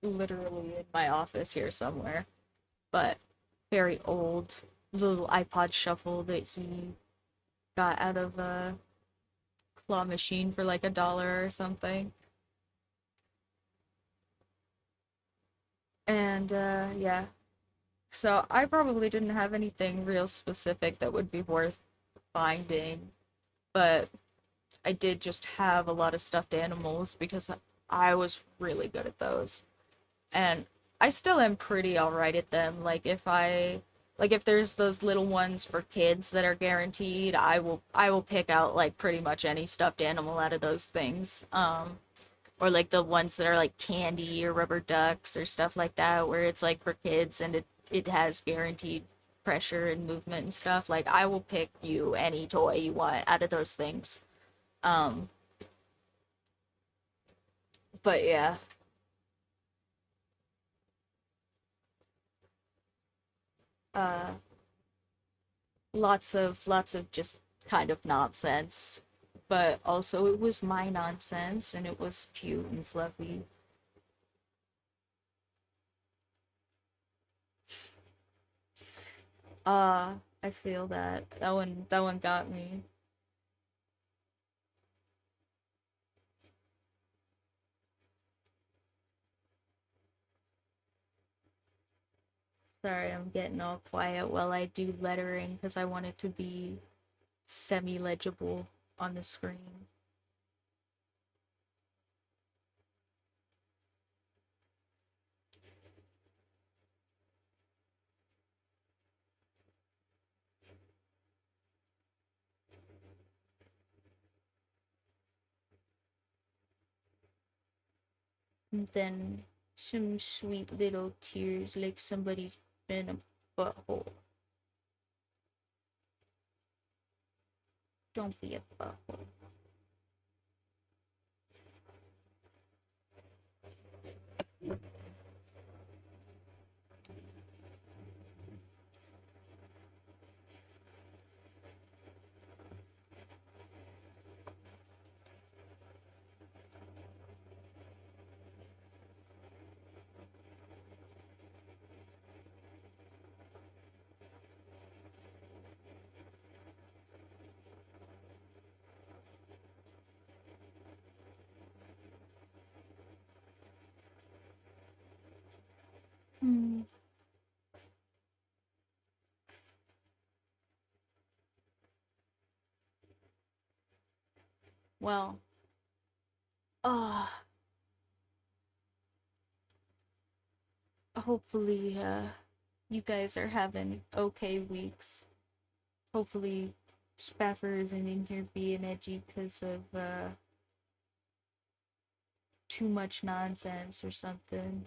[SPEAKER 1] literally in my office here somewhere, but very old little iPod shuffle that he got out of a claw machine for like $1 or something. And yeah, so I probably didn't have anything real specific that would be worth finding, but I did just have a lot of stuffed animals because I was really good at those. And I still am pretty alright at them. Like if there's those little ones for kids that are guaranteed, I will pick out like pretty much any stuffed animal out of those things. Or like the ones that are like candy or rubber ducks or stuff like that where it's like for kids and it has guaranteed pressure and movement and stuff. Like I will pick you any toy you want out of those things. Um but yeah, uh lots of just kind of nonsense, but also it was my nonsense and it was cute and fluffy. I feel that. That one got me. Sorry, I'm getting all quiet while I do lettering because I want it to be semi-legible on the screen. And then some sweet little tears like somebody's been a butthole. Don't be a butthole. Hmm. Well, ah, hopefully, you guys are having okay weeks. Hopefully, Spaffer isn't in here being edgy because of too much nonsense or something.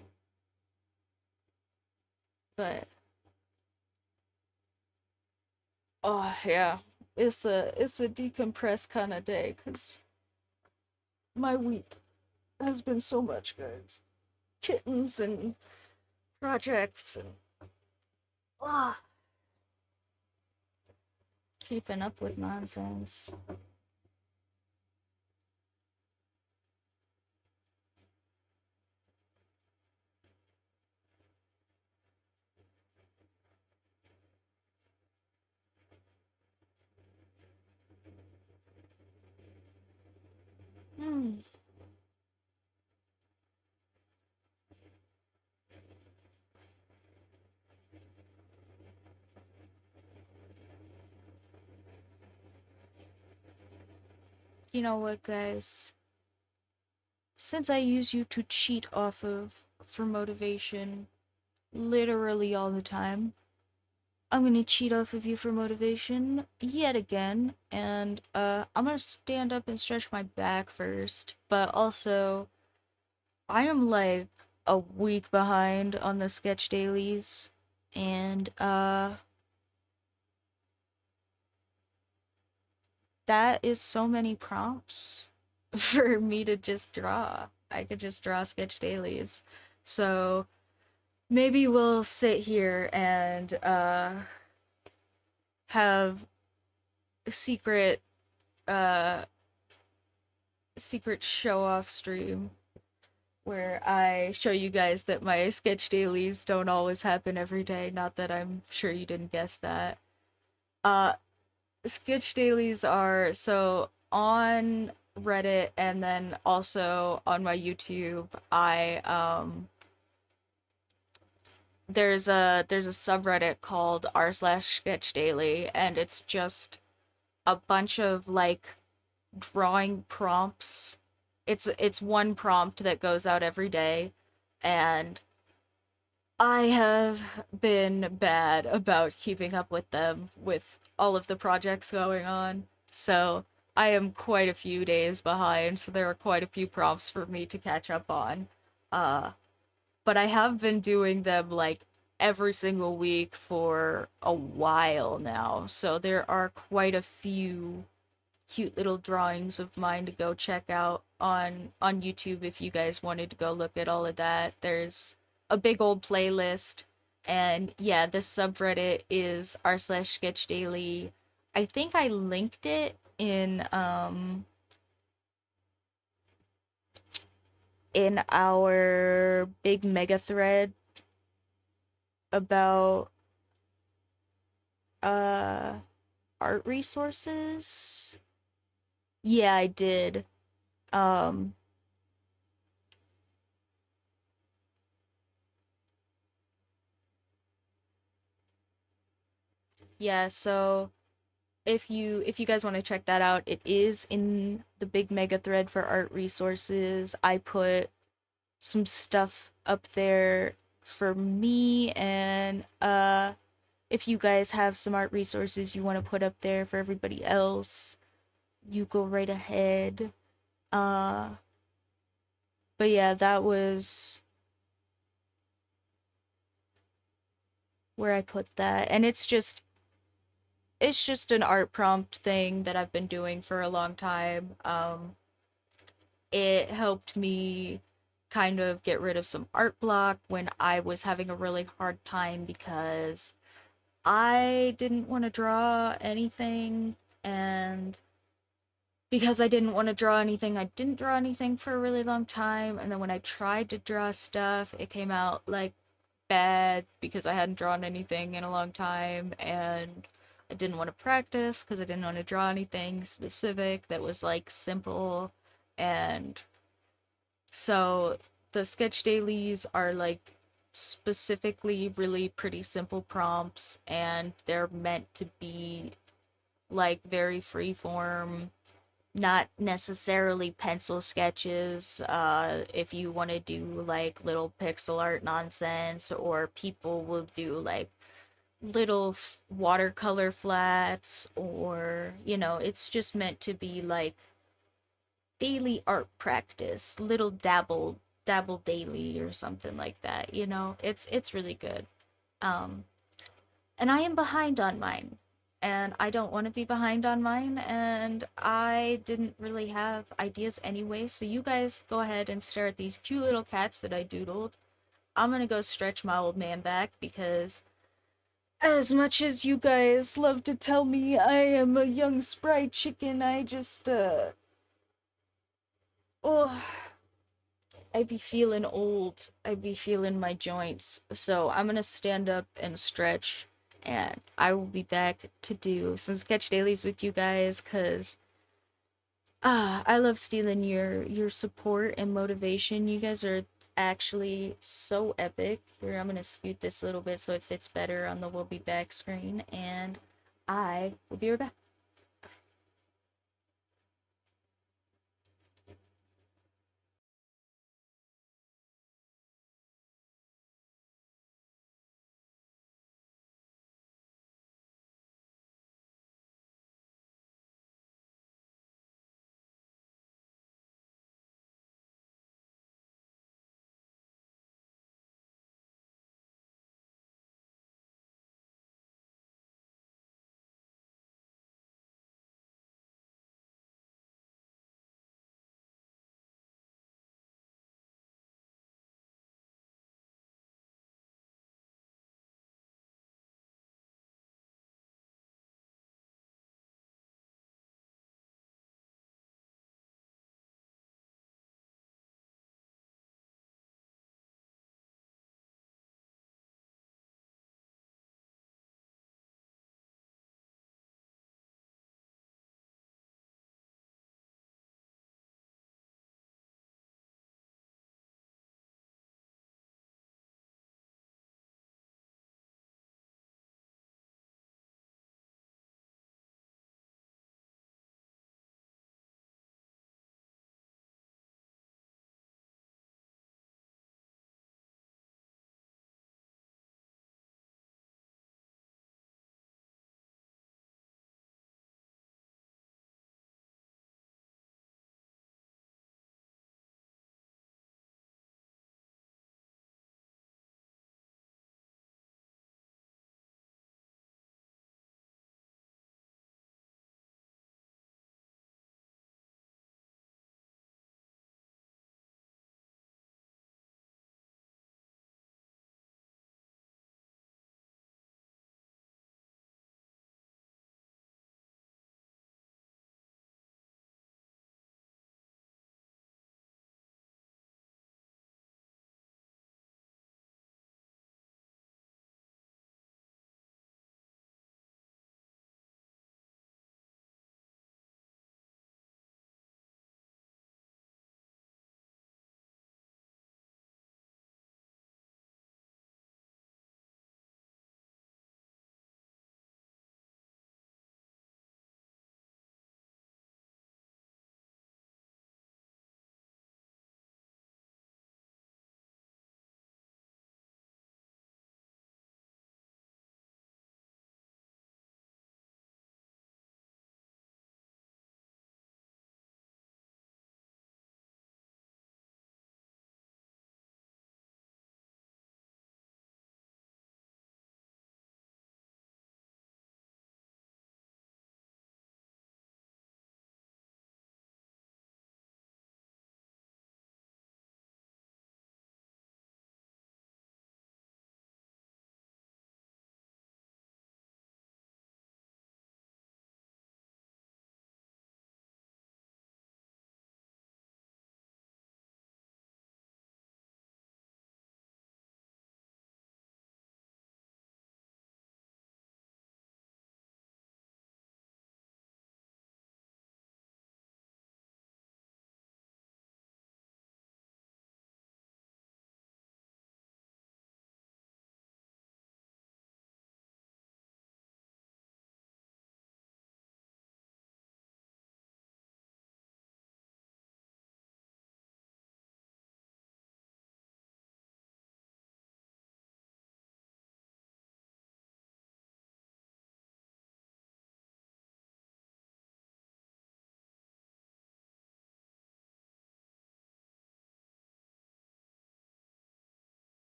[SPEAKER 1] But oh yeah, it's a decompressed kind of day because my week has been so much, guys. Kittens and projects and ah, keeping up with nonsense. Hmm. You know what, guys? Since I use you to cheat off of for motivation literally all the time, I'm gonna cheat off of you for motivation yet again, and I'm gonna stand up and stretch my back first, but also I am like a week behind on the sketch dailies, and that is so many prompts for me to just draw. I could just draw sketch dailies. So maybe we'll sit here and have a uh secret show off stream where I show you guys that my sketch dailies don't always happen every day. Not that I'm sure you didn't guess that. Uh sketch dailies are so on Reddit and then also on my YouTube. I there's a subreddit called r/sketch daily, and it's just a bunch of like drawing prompts. It's one prompt that goes out every day, and I have been bad about keeping up with them with all of the projects going on. So I am quite a few days behind, so there are quite a few prompts for me to catch up on. Uh, but I have been doing them like every single week for a while now. So there are quite a few cute little drawings of mine to go check out on YouTube if you guys wanted to go look at all of that. There's a big old playlist, and yeah, this subreddit is r/sketch daily. I think I linked it in our big mega thread about uh art resources. Yeah, I did. Um yeah, so if you guys want to check that out, it is in the big mega thread for art resources. I put some stuff up there for me, and if you guys have some art resources you want to put up there for everybody else, you go right ahead. Uh but yeah, that was where I put that. And it's just an art prompt thing that I've been doing for a long time. It helped me kind of get rid of some art block when I was having a really hard time because I didn't want to draw anything, and because I didn't want to draw anything, I didn't draw anything for a really long time, and then when I tried to draw stuff, it came out like bad because I hadn't drawn anything in a long time, and I didn't want to practice because I didn't want to draw anything specific that was like simple. And so the sketch dailies are like specifically really pretty simple prompts, and they're meant to be like very free form, not necessarily pencil sketches. If you want to do like little pixel art nonsense, or people will do like little watercolor flats, or it's just meant to be like daily art practice, little dabble daily or something like that. It's really good. um and I am behind on mine, and I don't want to be behind on mine, and I didn't really have ideas anyway, so you guys go ahead and stare at these cute little cats that I doodled. I'm gonna go stretch my old man back because, as much as you guys love to tell me I am a young spry chicken, I just oh, I be feeling old. I be feeling my joints. So I'm gonna stand up and stretch, and I will be back to do some sketch dailies with you guys, cause I love stealing your support and motivation. You guys are actually so epic. Here, I'm gonna scoot this a little bit so it fits better on the "we'll be back" screen, and I will be right back.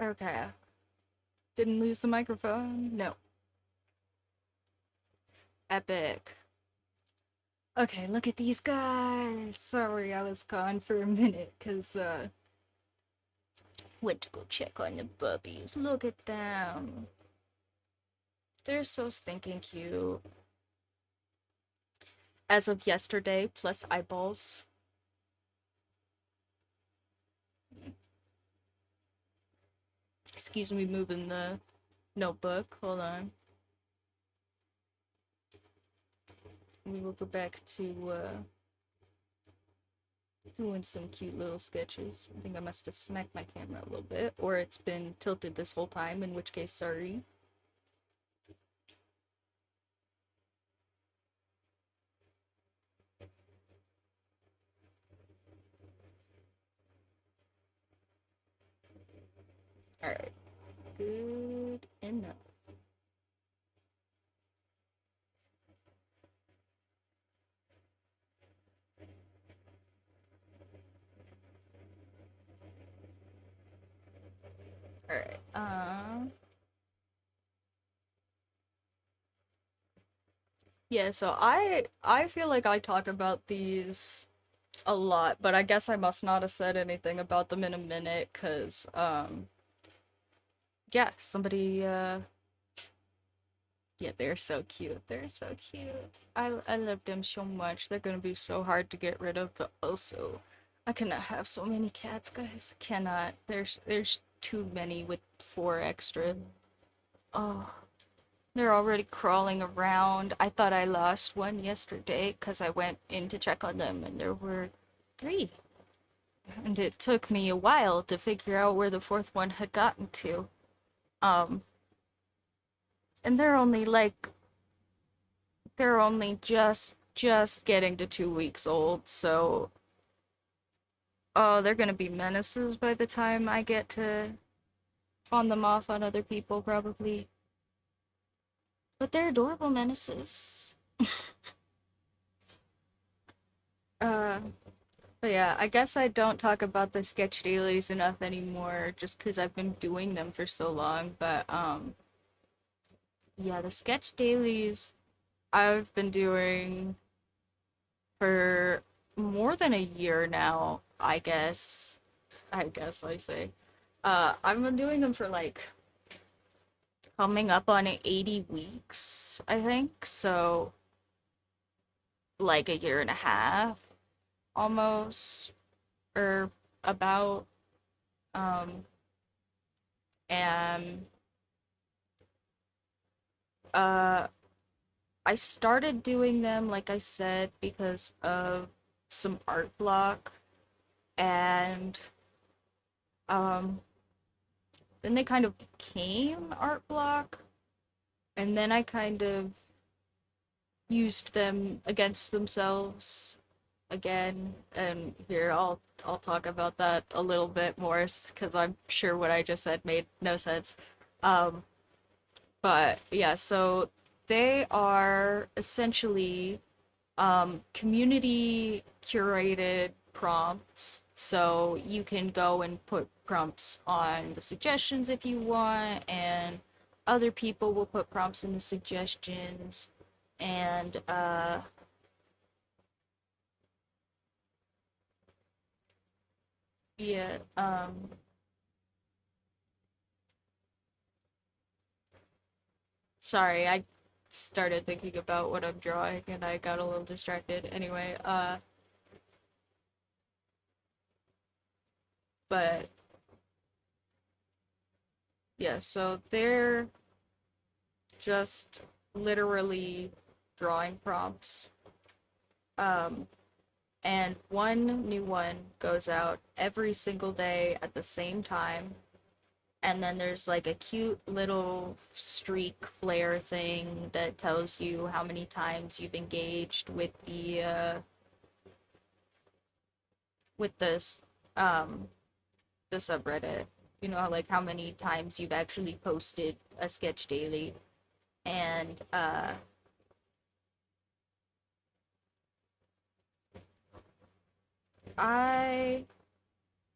[SPEAKER 1] Okay. Didn't lose the microphone? No. Epic. Okay, look at these guys. Sorry, I was gone for a minute, cause went to go check on the bubbies. Look at them. They're so stinking cute. As of yesterday, plus eyeballs. Excuse me, moving the notebook. Hold on. We will go back to doing some cute little sketches. I think I must have smacked my camera a little bit, or it's been tilted this whole time, in which case, sorry. Alright. Good enough. Alright. Yeah, so I feel like I talk about these a lot, but I guess I must not have said anything about them in a minute, cause yeah, somebody yeah, they're so cute. They're so cute. I love them so much. They're gonna be so hard to get rid of, but also I cannot have so many cats, guys. Cannot. There's too many with 4 extra. Oh, they're already crawling around. I thought I lost one yesterday because I went in to check on them and there were 3. And it took me a while to figure out where the 4th one had gotten to. Um, and they're only just getting to 2 weeks old, so oh, they're gonna be menaces by the time I get to pawn them off on other people, probably. But they're adorable menaces. Uh, but yeah, I guess I don't talk about the sketch dailies enough anymore, just because I've been doing them for so long. But yeah, the sketch dailies I've been doing for more than a year now, I guess. I say. I've been doing them for like coming up on 80 weeks, I think. So like a year and a half almost or about um and uh I started doing them like I said because of some art block and um then they kind of became art block and then I kind of used them against themselves again, and here I'll talk about that a little bit more because I'm sure what I just said made no sense. Um, but yeah, so they are essentially community curated prompts. So you can go and put prompts on the suggestions if you want, and other people will put prompts in the suggestions, and yeah, sorry, I started thinking about what I'm drawing and I got a little distracted. Anyway, but yeah, so they're just literally drawing prompts. Um, and one new one goes out every single day at the same time. And then there's like a cute little streak flare thing that tells you how many times you've engaged with this the subreddit. You know, like how many times you've actually posted a sketch daily. And I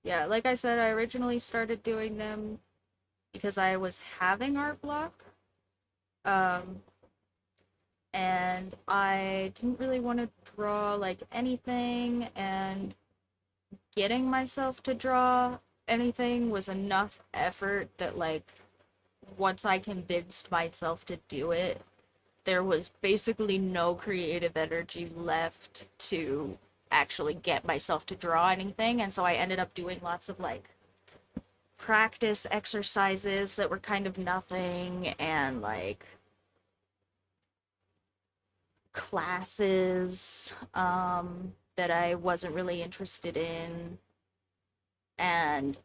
[SPEAKER 1] yeah, like I said, I originally started doing them because I was having art block. Um, and I didn't really want to draw like anything, and getting myself to draw anything was enough effort that like once I convinced myself to do it, there was basically no creative energy left to actually get myself to draw anything. And so I ended up doing lots of like practice exercises that were kind of nothing, and like classes that I wasn't really interested in. And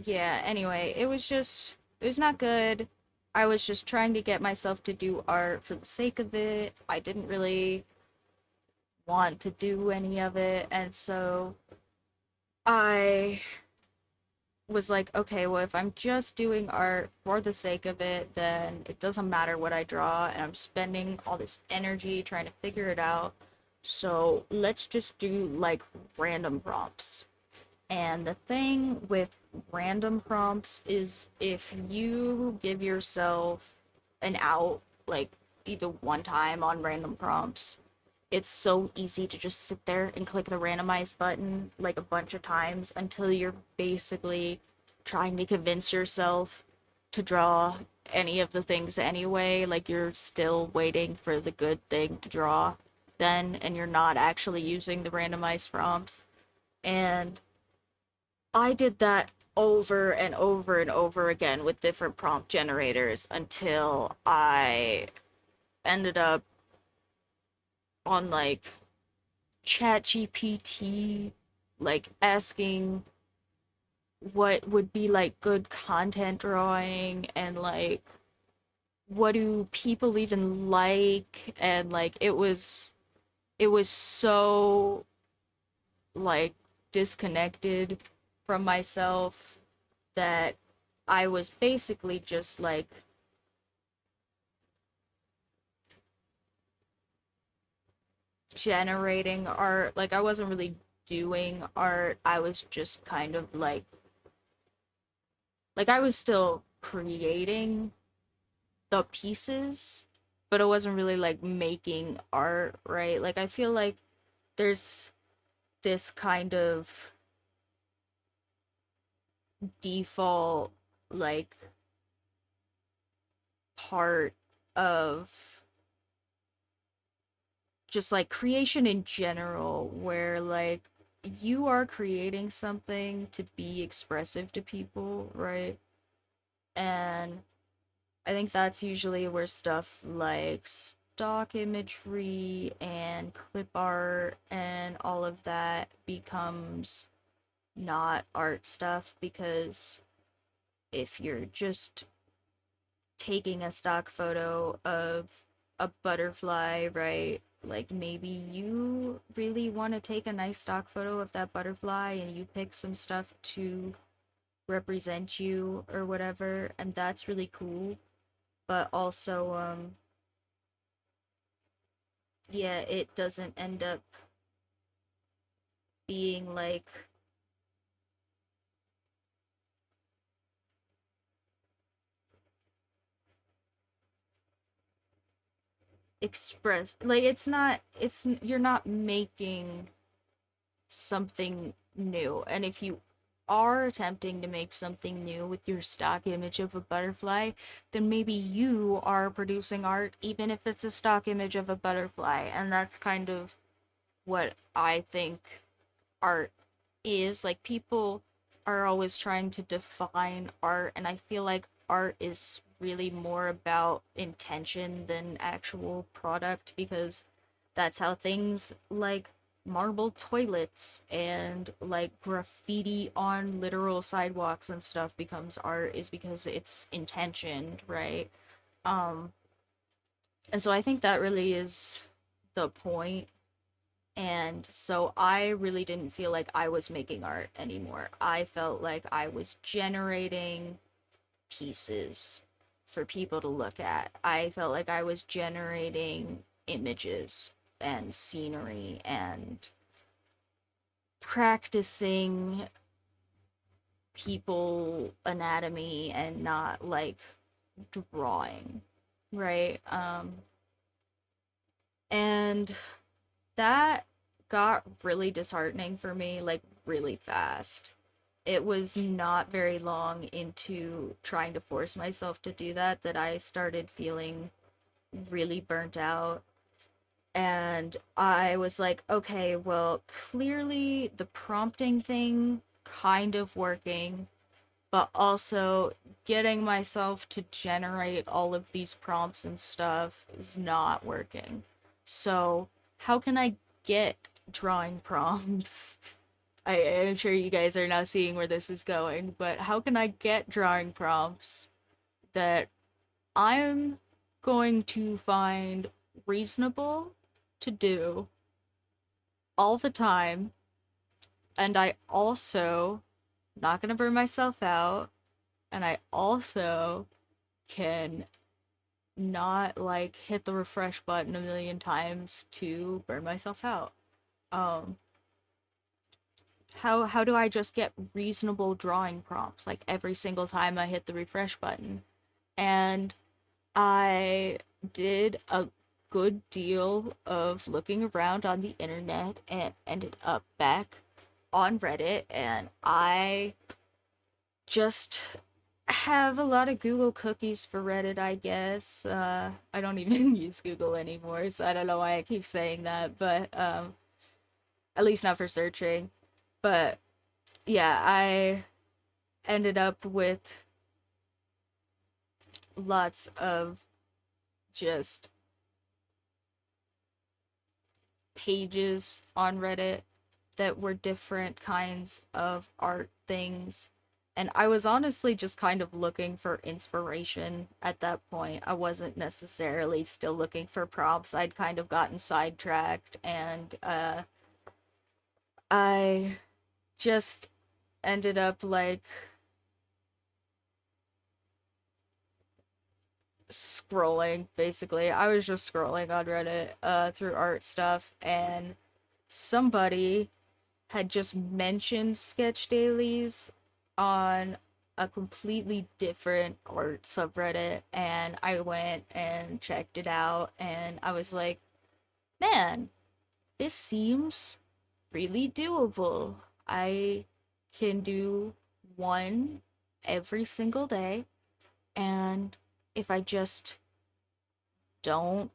[SPEAKER 1] yeah, anyway, it was not good. I was just trying to get myself to do art for the sake of it. I didn't really want to do any of it, and so I was like, okay, well, if I'm just doing art for the sake of it, then it doesn't matter what I draw, and I'm spending all this energy trying to figure it out. So let's just do like random prompts. And the thing with random prompts is if you give yourself an out, like either one time on random prompts, it's so easy to just sit there and click the randomize button like a bunch of times until you're basically trying to convince yourself to draw any of the things anyway. Like you're still waiting for the good thing to draw then, and you're not actually using the randomized prompts. And I did that over and over and over again with different prompt generators until I ended up on like ChatGPT, like asking what would be like good content drawing, and like what do people even like, and like it was so like disconnected from myself that I was basically just like generating art. Like I wasn't really doing art. I was just kind of like I was still creating the pieces, but it wasn't really like making art, right? Like I feel like there's this kind of default like part of just like creation in general where like you are creating something to be expressive to people, right? And I think that's usually where stuff like stock imagery and clip art and all of that becomes not art stuff, because if you're just taking a stock photo of a butterfly, right? Like maybe you really want to take a nice stock photo of that butterfly and you pick some stuff to represent you or whatever, and that's really cool. But also, yeah, it doesn't end up being like expressed. Like you're not making something new. And if you are attempting to make something new with your stock image of a butterfly, then maybe you are producing art, even if it's a stock image of a butterfly. And that's kind of what I think art is. Like, people are always trying to define art, and I feel like art is really more about intention than actual product, because that's how things like marble toilets and like graffiti on literal sidewalks and stuff becomes art, is because it's intentioned, right? Um and so I think that really is the point. And so I really didn't feel like I was making art anymore. I felt like I was generating pieces for people to look at. I felt like I was generating images and scenery and practicing people anatomy and not like drawing, right? And that got really disheartening for me, like really fast. It was not very long into trying to force myself to do that that I started feeling really burnt out. And I was like, okay, well, clearly the prompting thing kind of working, but also getting myself to generate all of these prompts and stuff is not working. So, how can I get drawing prompts? I am sure you guys are now seeing where this is going, but how can I get drawing prompts that I'm going to find reasonable to do all the time, and I also not gonna burn myself out, and I also can not like hit the refresh button a million times to burn myself out. Um, how do I just get reasonable drawing prompts like every single time I hit the refresh button? And I did a good deal of looking around on the internet and ended up back on Reddit, and I just have a lot of Google cookies for Reddit, I guess. I don't even use Google anymore, so I don't know why I keep saying that, but at least not for searching. But yeah, I ended up with lots of just pages on Reddit that were different kinds of art things. And I was honestly just kind of looking for inspiration at that point. I wasn't necessarily still looking for prompts. I'd kind of gotten sidetracked, and I just ended up like scrolling basically. I was just scrolling on Reddit through art stuff, and somebody had just mentioned sketch dailies on a completely different art subreddit, and I went and checked it out, and I was like, man, this seems really doable. I can do one every single day, and if I just don't,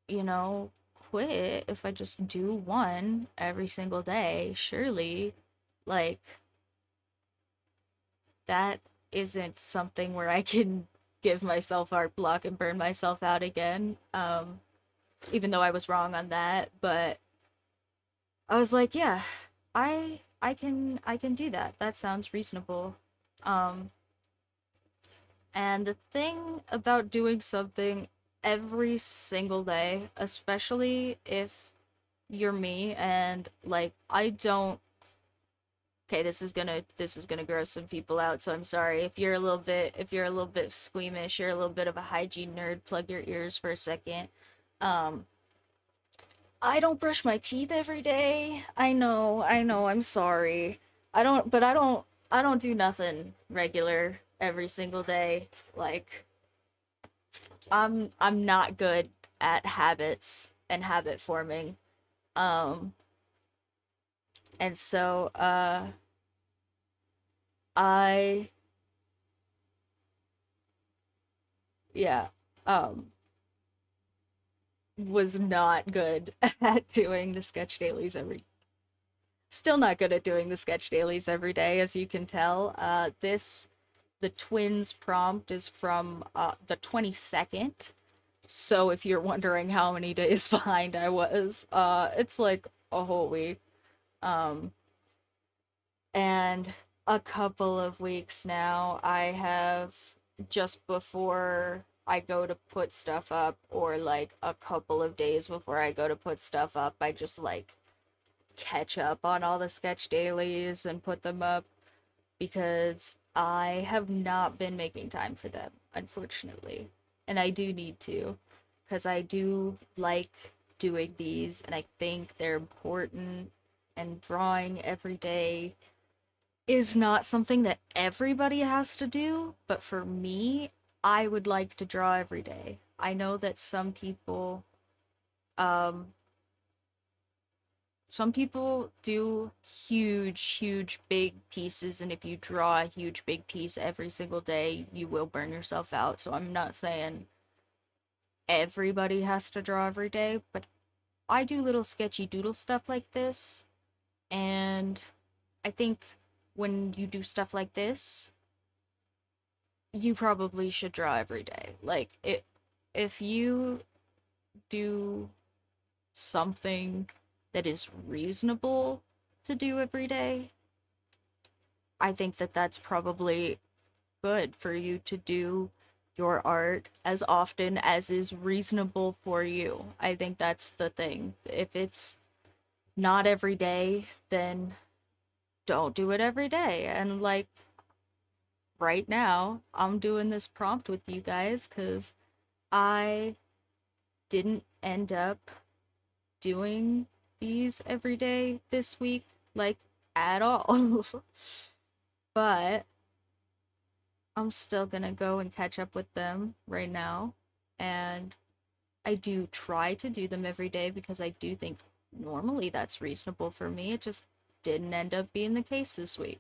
[SPEAKER 1] you know, quit, if I just do one every single day, surely, like, that isn't something where I can give myself art block and burn myself out again. Even though I was wrong on that, but I was like, yeah, I can do that. That sounds reasonable. Um, and the thing about doing something every single day, especially if you're me and like I don't, okay, this is gonna gross some people out, so I'm sorry. If you're a little bit squeamish, you're a little bit of a hygiene nerd, plug your ears for a second. Um, I don't brush my teeth every day. I know, I'm sorry. I don't do nothing regular every single day. Like I'm not good at habits and habit forming. Um and so I yeah, um was not good at doing the sketch dailies every still not good at doing the sketch dailies every day, as you can tell. The twins prompt is from the 22nd. So if you're wondering how many days behind I was, it's like a whole week. Um, and a couple of weeks now, I have just before I go to put stuff up, or like a couple of days before I go to put stuff up, I just like catch up on all the sketch dailies and put them up because I have not been making time for them, unfortunately. And I do need to, because I do like doing these and I think they're important and drawing every day is not something that everybody has to do, but for me, I would like to draw every day. I know that um, some people do huge, big pieces, and if you draw a huge, big piece every single day, you will burn yourself out. So I'm not saying everybody has to draw every day, but I do little sketchy doodle stuff like this, and I think when you do stuff like this, you probably should draw every day. Like if you do something that is reasonable to do every day, I think that that's probably good for you to do your art as often as is reasonable for you. I think that's the thing. If it's not every day, then don't do it every day. And like right now, I'm doing this prompt with you guys because I didn't end up doing these every day this week, like at all. But I'm still gonna go and catch up with them right now. And I do try to do them every day because I do think normally that's reasonable for me. It just didn't end up being the case this week.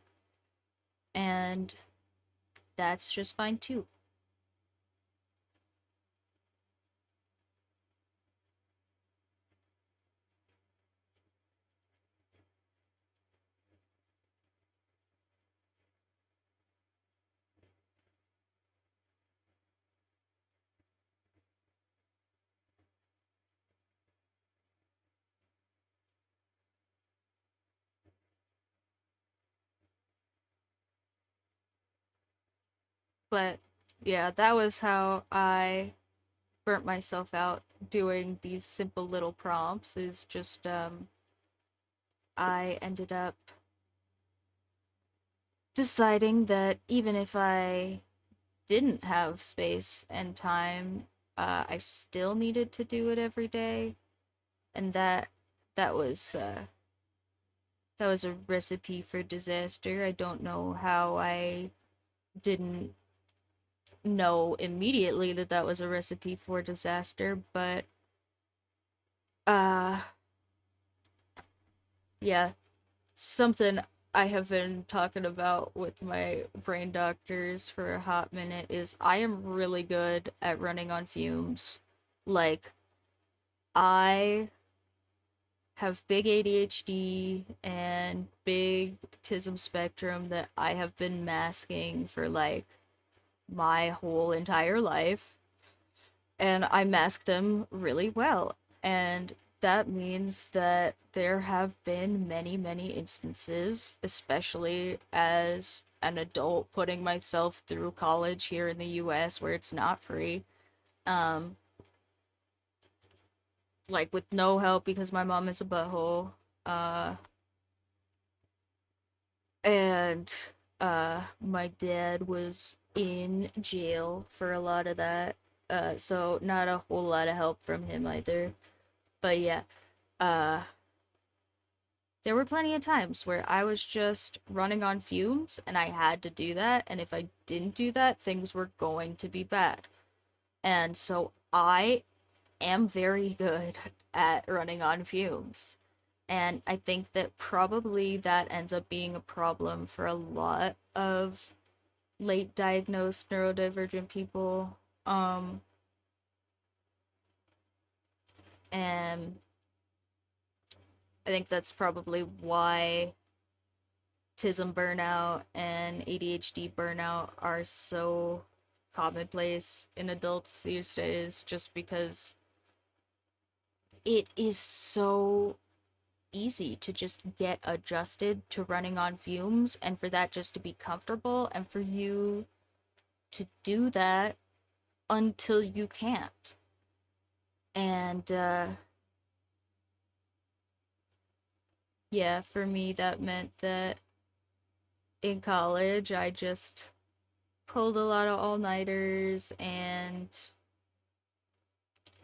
[SPEAKER 1] And that's just fine too. But yeah, that was how I burnt myself out doing these simple little prompts is just I ended up deciding that even if I didn't have space and time, I still needed to do it every day, and that was that was a recipe for disaster. I don't know how I didn't know immediately that that was a recipe for disaster, but uh yeah, something I have been talking about with my brain doctors for a hot minute is I am really good at running on fumes. Like, I have big ADHD and big autism spectrum that I have been masking for like my whole entire life. And I mask them really well. And that means that there have been many instances, especially as an adult putting myself through college here in the US where it's not free. Um, like with no help because my mom is a butthole. Uh, and my dad was in jail for a lot of that. So not a whole lot of help from him either. But yeah, uh there were plenty of times where I was just running on fumes and I had to do that, and if I didn't do that, things were going to be bad. And so I am very good at running on fumes. And I think that probably that ends up being a problem for a lot of late diagnosed neurodivergent people. And I think that's probably why autism burnout and ADHD burnout are so commonplace in adults these days, just because it is so easy to just get adjusted to running on fumes and for that just to be comfortable and for you to do that until you can't. And yeah, for me, that meant that in college, I just pulled a lot of all nighters and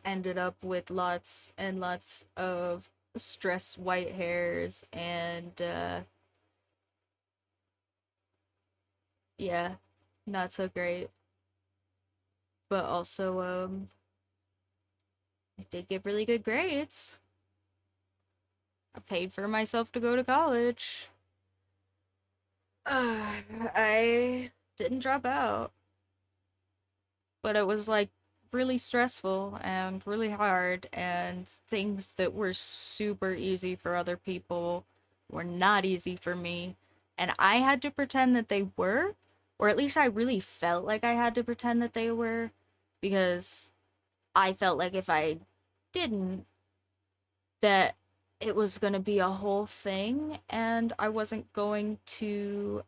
[SPEAKER 1] ended up with lots and lots of stress white hairs and yeah, not so great. But also I did get really good grades. I paid for myself to go to college. I didn't drop out, but it was like really stressful and really hard, and things that were super easy for other people were not easy for me. And I had to pretend that they were, or at least I really felt like I had to pretend that they were, because I felt like if I didn't, that it was going to be a whole thing and I wasn't going to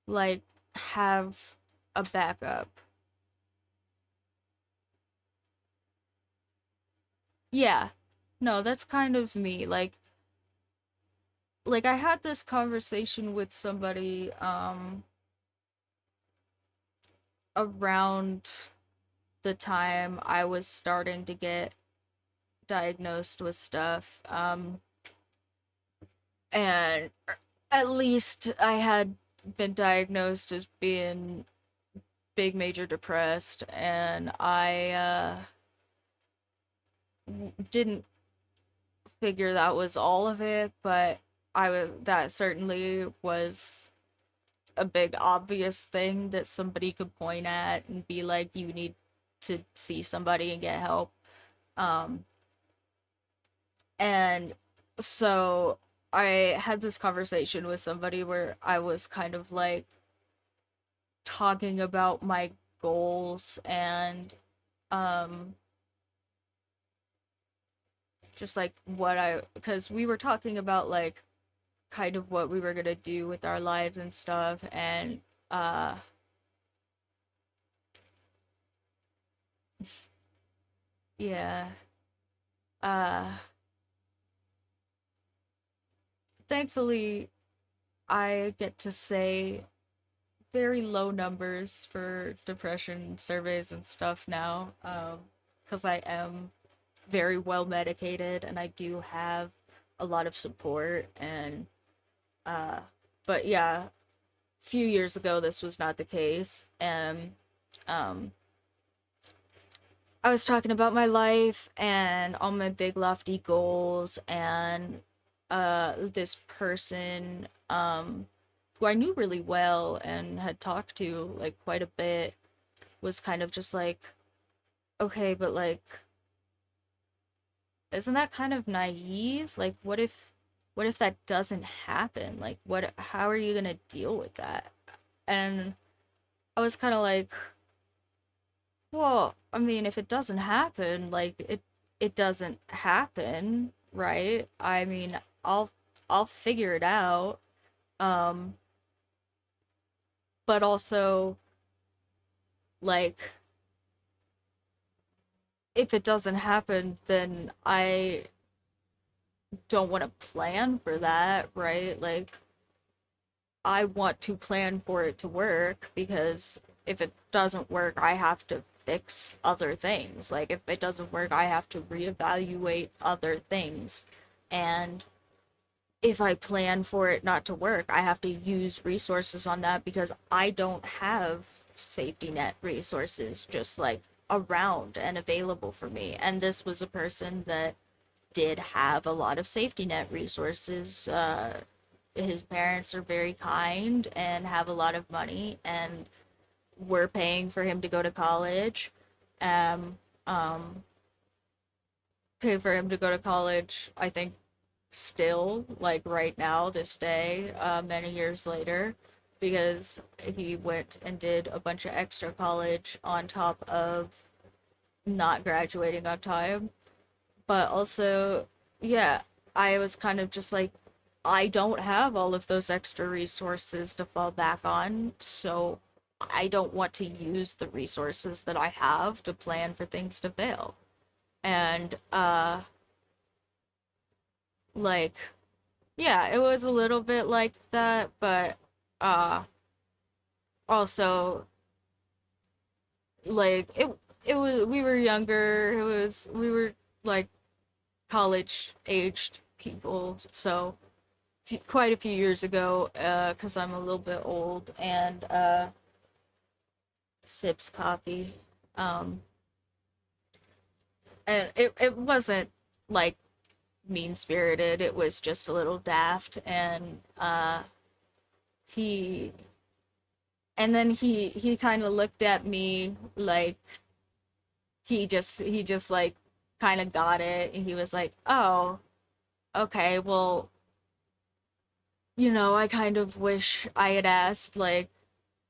[SPEAKER 1] like have a backup. Yeah. No, that's kind of me. Like I had this conversation with somebody around the time I was starting to get diagnosed with stuff. And at least I had been diagnosed as being big major depressed, and I didn't figure that was all of it, but I was that certainly was a big obvious thing that somebody could point at and be like, you need to see somebody and get help. Um and so I had this conversation with somebody where I was kind of like talking about my goals and um just like what I because we were talking about like kind of what we were gonna do with our lives and stuff, and uh yeah, uh thankfully I get to say very low numbers for depression surveys and stuff now, because I am very well medicated and I do have a lot of support, and uh but yeah, few years ago this was not the case. And um I was talking about my life and all my big lofty goals, and this person who I knew really well and had talked to like quite a bit was kind of just like, okay, but like isn't that kind of naive? Like what if that doesn't happen? Like what how are you going to deal with that? And I was kind of like, well, I mean, if it doesn't happen, like it doesn't happen, right? I mean, I'll figure it out. Um, but also like if it doesn't happen, then I don't want to plan for that, right? Like I want to plan for it to work, because if it doesn't work, I have to fix other things. Like if it doesn't work, I have to reevaluate other things. And if I plan for it not to work, I have to use resources on that, because I don't have safety net resources just like around and available for me. And this was a person that did have a lot of safety net resources. His parents are very kind and have a lot of money and were paying for him to go to college. Um, um, Pay for him to go to college, I think still, like right now, this day, many years later, because he went and did a bunch of extra college on top of not graduating on time. But also, yeah, I was kind of just like, I don't have all of those extra resources to fall back on, so I don't want to use the resources that I have to plan for things to fail. And like yeah, it was a little bit like that, but uh also like it was we were younger. It was we were like college-aged people. So quite a few years ago, because I'm a little bit old and sips coffee. Um, and it wasn't like mean spirited. It was just a little daft, and he and then he kind of looked at me like he just like kind of got it, and he was like, "Oh, okay, well, I kind of wish I had asked like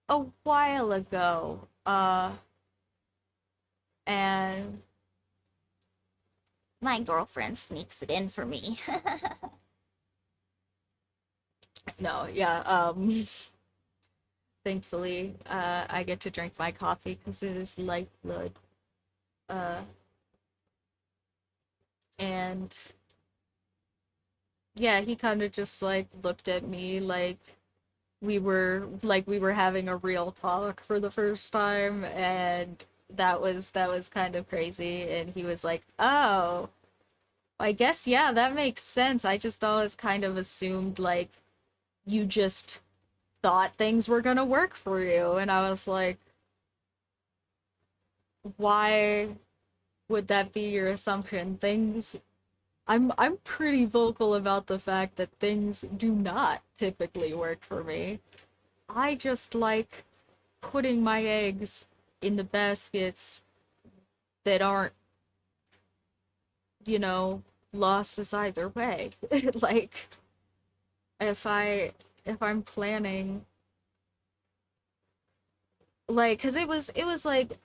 [SPEAKER 1] a while ago." And
[SPEAKER 3] My girlfriend sneaks it in for me.
[SPEAKER 1] no, yeah, thankfully, I get to drink my coffee because it is lifeblood. Uh, and yeah, he kind of just like looked at me like we were having a real talk for the first time, and that was kind of crazy. And he was like, "Oh, I guess yeah, that makes sense. I just always kind of assumed like you just thought things were gonna work for you." And I was like, "Why would that be your assumption? I'm pretty vocal about the fact that things do not typically work for me. I just like putting my eggs in the baskets that aren't, you know, losses either way." Like if I if I'm planning like cuz it was like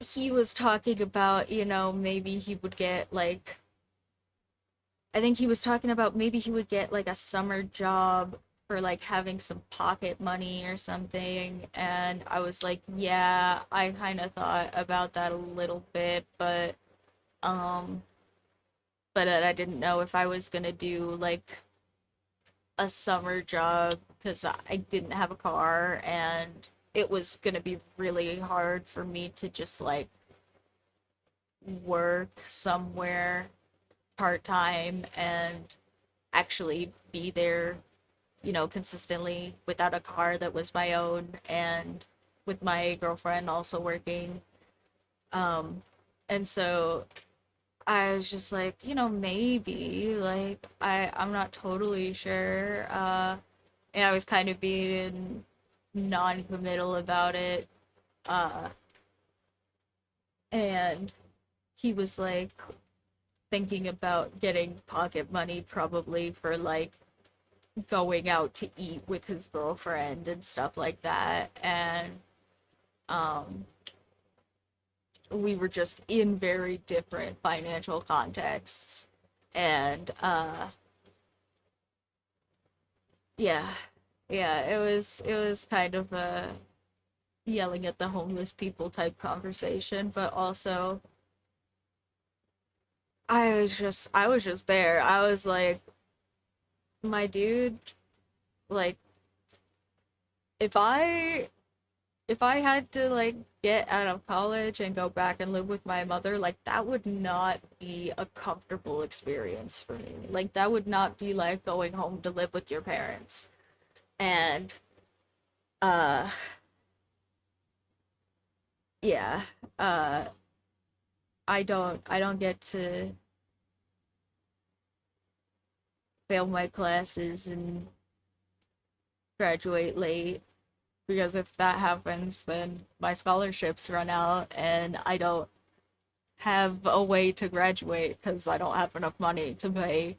[SPEAKER 1] he was talking about, maybe he would get like I think he was talking about maybe he would get like a summer job for like having some pocket money or something. And I was like, yeah, I kind of thought about that a little bit, um, but I didn't know if I was gonna do like a summer job because I didn't have a car, and it was gonna be really hard for me to just like work somewhere part time and actually be there, consistently without a car that was my own, and with my girlfriend also working. Um, and so I was just like, maybe, like, I'm not totally sure. And I was kind of being non-committal about it. Uh, and he was like thinking about getting pocket money probably for like going out to eat with his girlfriend and stuff like that. And um we were just in very different financial contexts. And yeah. Yeah, it was kind of a yelling at the homeless people type conversation, but also I was just there. I was like, my dude, like if I if I had to like get out of college and go back and live with my mother, like that would not be a comfortable experience for me. Like that would not be like going home to live with your parents. And uh yeah, uh I don't get to fail my classes and graduate late, because if that happens then my scholarships run out and I don't have a way to graduate because I don't have enough money to pay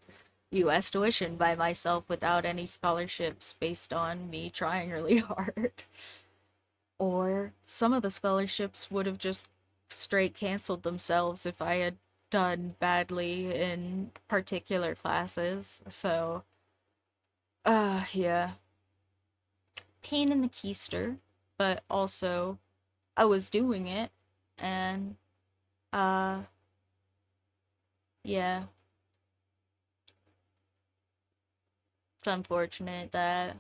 [SPEAKER 1] US tuition by myself without any scholarships based on me trying really hard. Or some of the scholarships would have just straight canceled themselves if I had done badly in particular classes. So, yeah. Pain in the keister, but also I was doing it, and, uh, yeah. It's unfortunate that,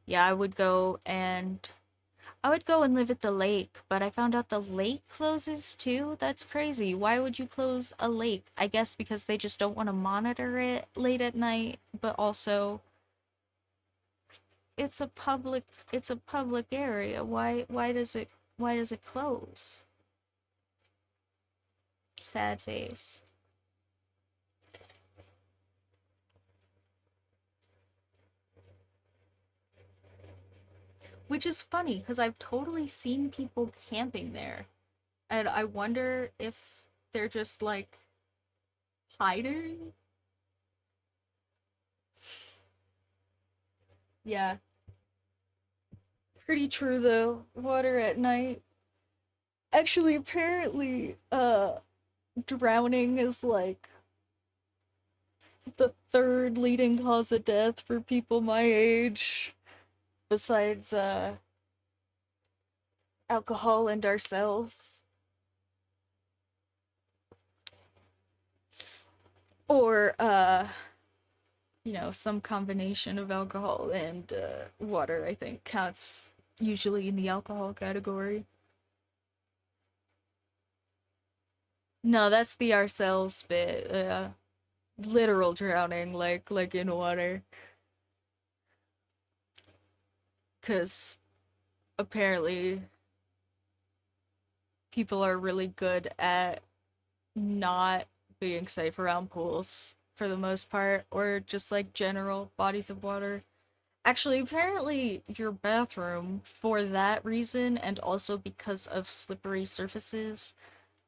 [SPEAKER 1] yeah, I would go and I would go and live at the lake, but I found out the lake closes too. That's crazy. Why would you close a lake? I guess because they just don't want to monitor it late at night, but also it's a public area. Why does it close? Sad face. Which is funny because I've totally seen people camping there. And I wonder if they're just like hiding. Yeah. Pretty true though. Water at night. Actually, apparently, drowning is like the third leading cause of death for people my age, besides alcohol and ourselves. Or some combination of alcohol and water, I think, counts usually in the alcohol category. No, that's the ourselves bit. Literal drowning, like in water. Cause apparently people are really good at not being safe around pools for the most part, or just like general bodies of water. Actually, apparently, your bathroom, for that reason, and also because of slippery surfaces,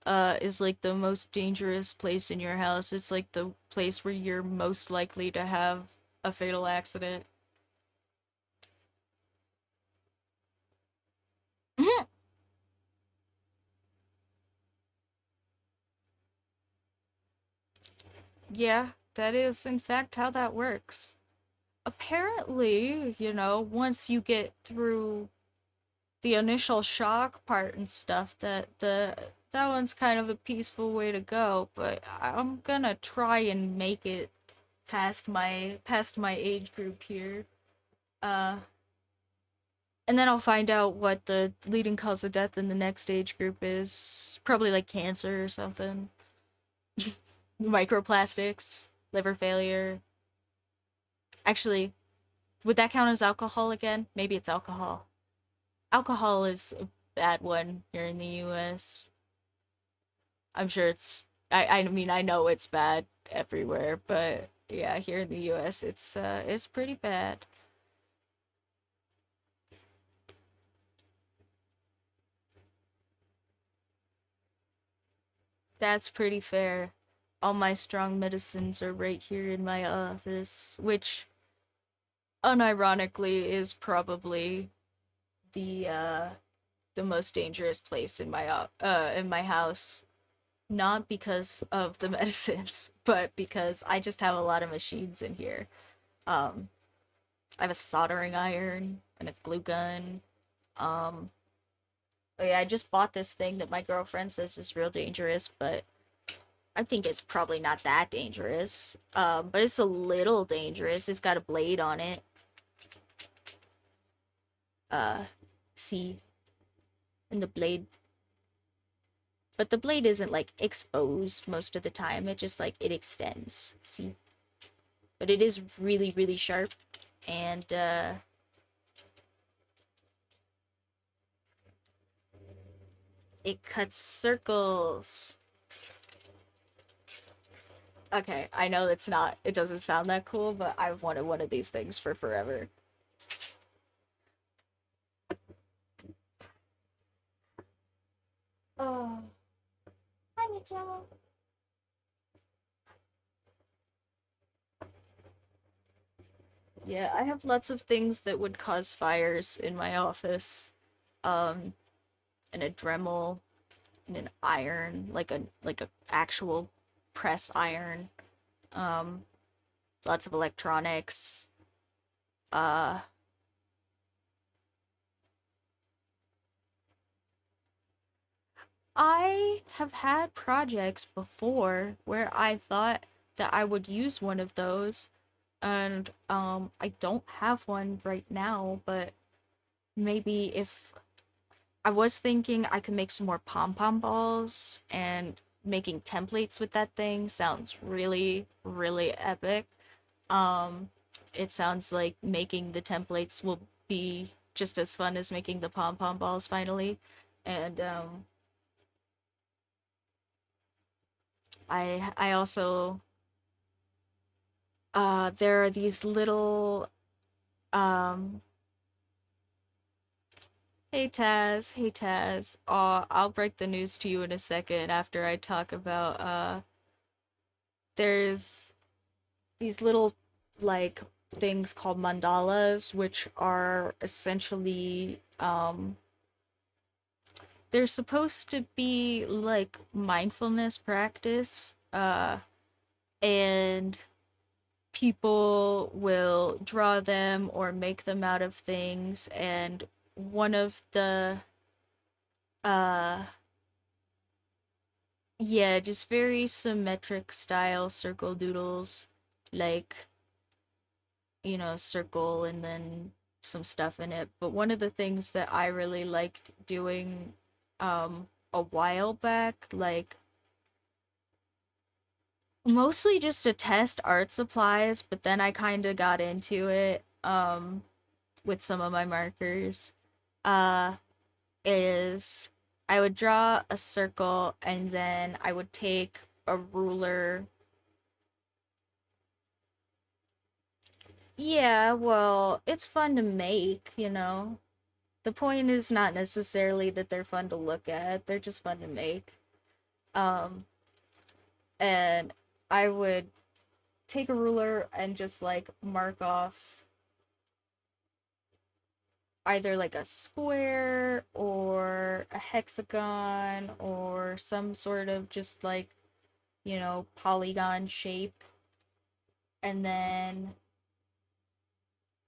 [SPEAKER 1] is like the most dangerous place in your house. It's like the place where you're most likely to have a fatal accident. Yeah, that is in fact how that works. Apparently, once you get through the initial shock part and stuff, that one's kind of a peaceful way to go, but I'm gonna try and make it past my age group here. Uh and then I'll find out what the leading cause of death in the next age group is. Probably like cancer or something. Microplastics, liver failure. Actually, would that count as alcohol again? Maybe it's alcohol. Alcohol is a bad one here in the US. I'm sure I mean I know it's bad everywhere, but yeah, here in the US it's pretty bad. That's pretty fair. All my strong medicines are right here in my office, which unironically is probably the uh the most dangerous place in my house. Not because of the medicines, but because I just have a lot of machines in here. Um, I have a soldering iron and a glue gun. Um, oh yeah, I just bought this thing that my girlfriend says is real dangerous, but I think it's probably not that dangerous. But it's a little dangerous. It's got a blade on it. Uh, see, and the blade, but the blade isn't like exposed most of the time. It just like it extends. See, but it is really, really sharp, and it cuts circles. Okay, I know it doesn't sound that cool, but I've wanted one of these things for forever.
[SPEAKER 3] Oh, hi, Mitchell.
[SPEAKER 1] Yeah, I have lots of things that would cause fires in my office. Um, and a Dremel, and an iron, like a actual press iron. Um, Lots of electronics. Uh, I have had projects before where I thought that I would use one of those, and I don't have one right now, but maybe if I was thinking I could make some more pom-pom balls, and making templates with that thing sounds really, really epic. Um, it sounds like making the templates will be just as fun as making the pom-pom balls finally. And I also there are these little um hey Taz, hey Taz. I'll break the news to you in a second after I talk about there's these little like things called mandalas, which are essentially they're supposed to be like mindfulness practice, and people will draw them or make them out of things, and one of the uh yeah, just very symmetric style circle doodles, like, circle and then some stuff in it. But one of the things that I really liked doing a while back, like mostly just to test art supplies, but then I kind of got into it with some of my markers, uh is I would draw a circle and then I would take a ruler. Yeah, well, it's fun to make, you know. The point is not necessarily that they're fun to look at, they're just fun to make. Um, and I would take a ruler and just like mark off either like a square or a hexagon or some sort of just like, polygon shape. And then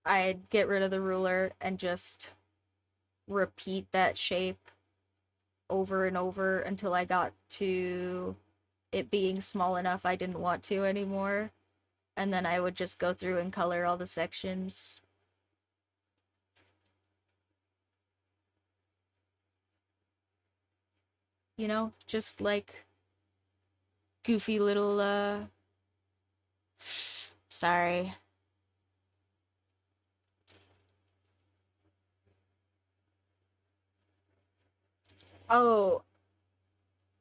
[SPEAKER 1] I'd get rid of the ruler and just repeat that shape over and over until I got to it being small enough I didn't want to anymore. And then I would just go through and color all the sections. Just like goofy little sorry. Oh,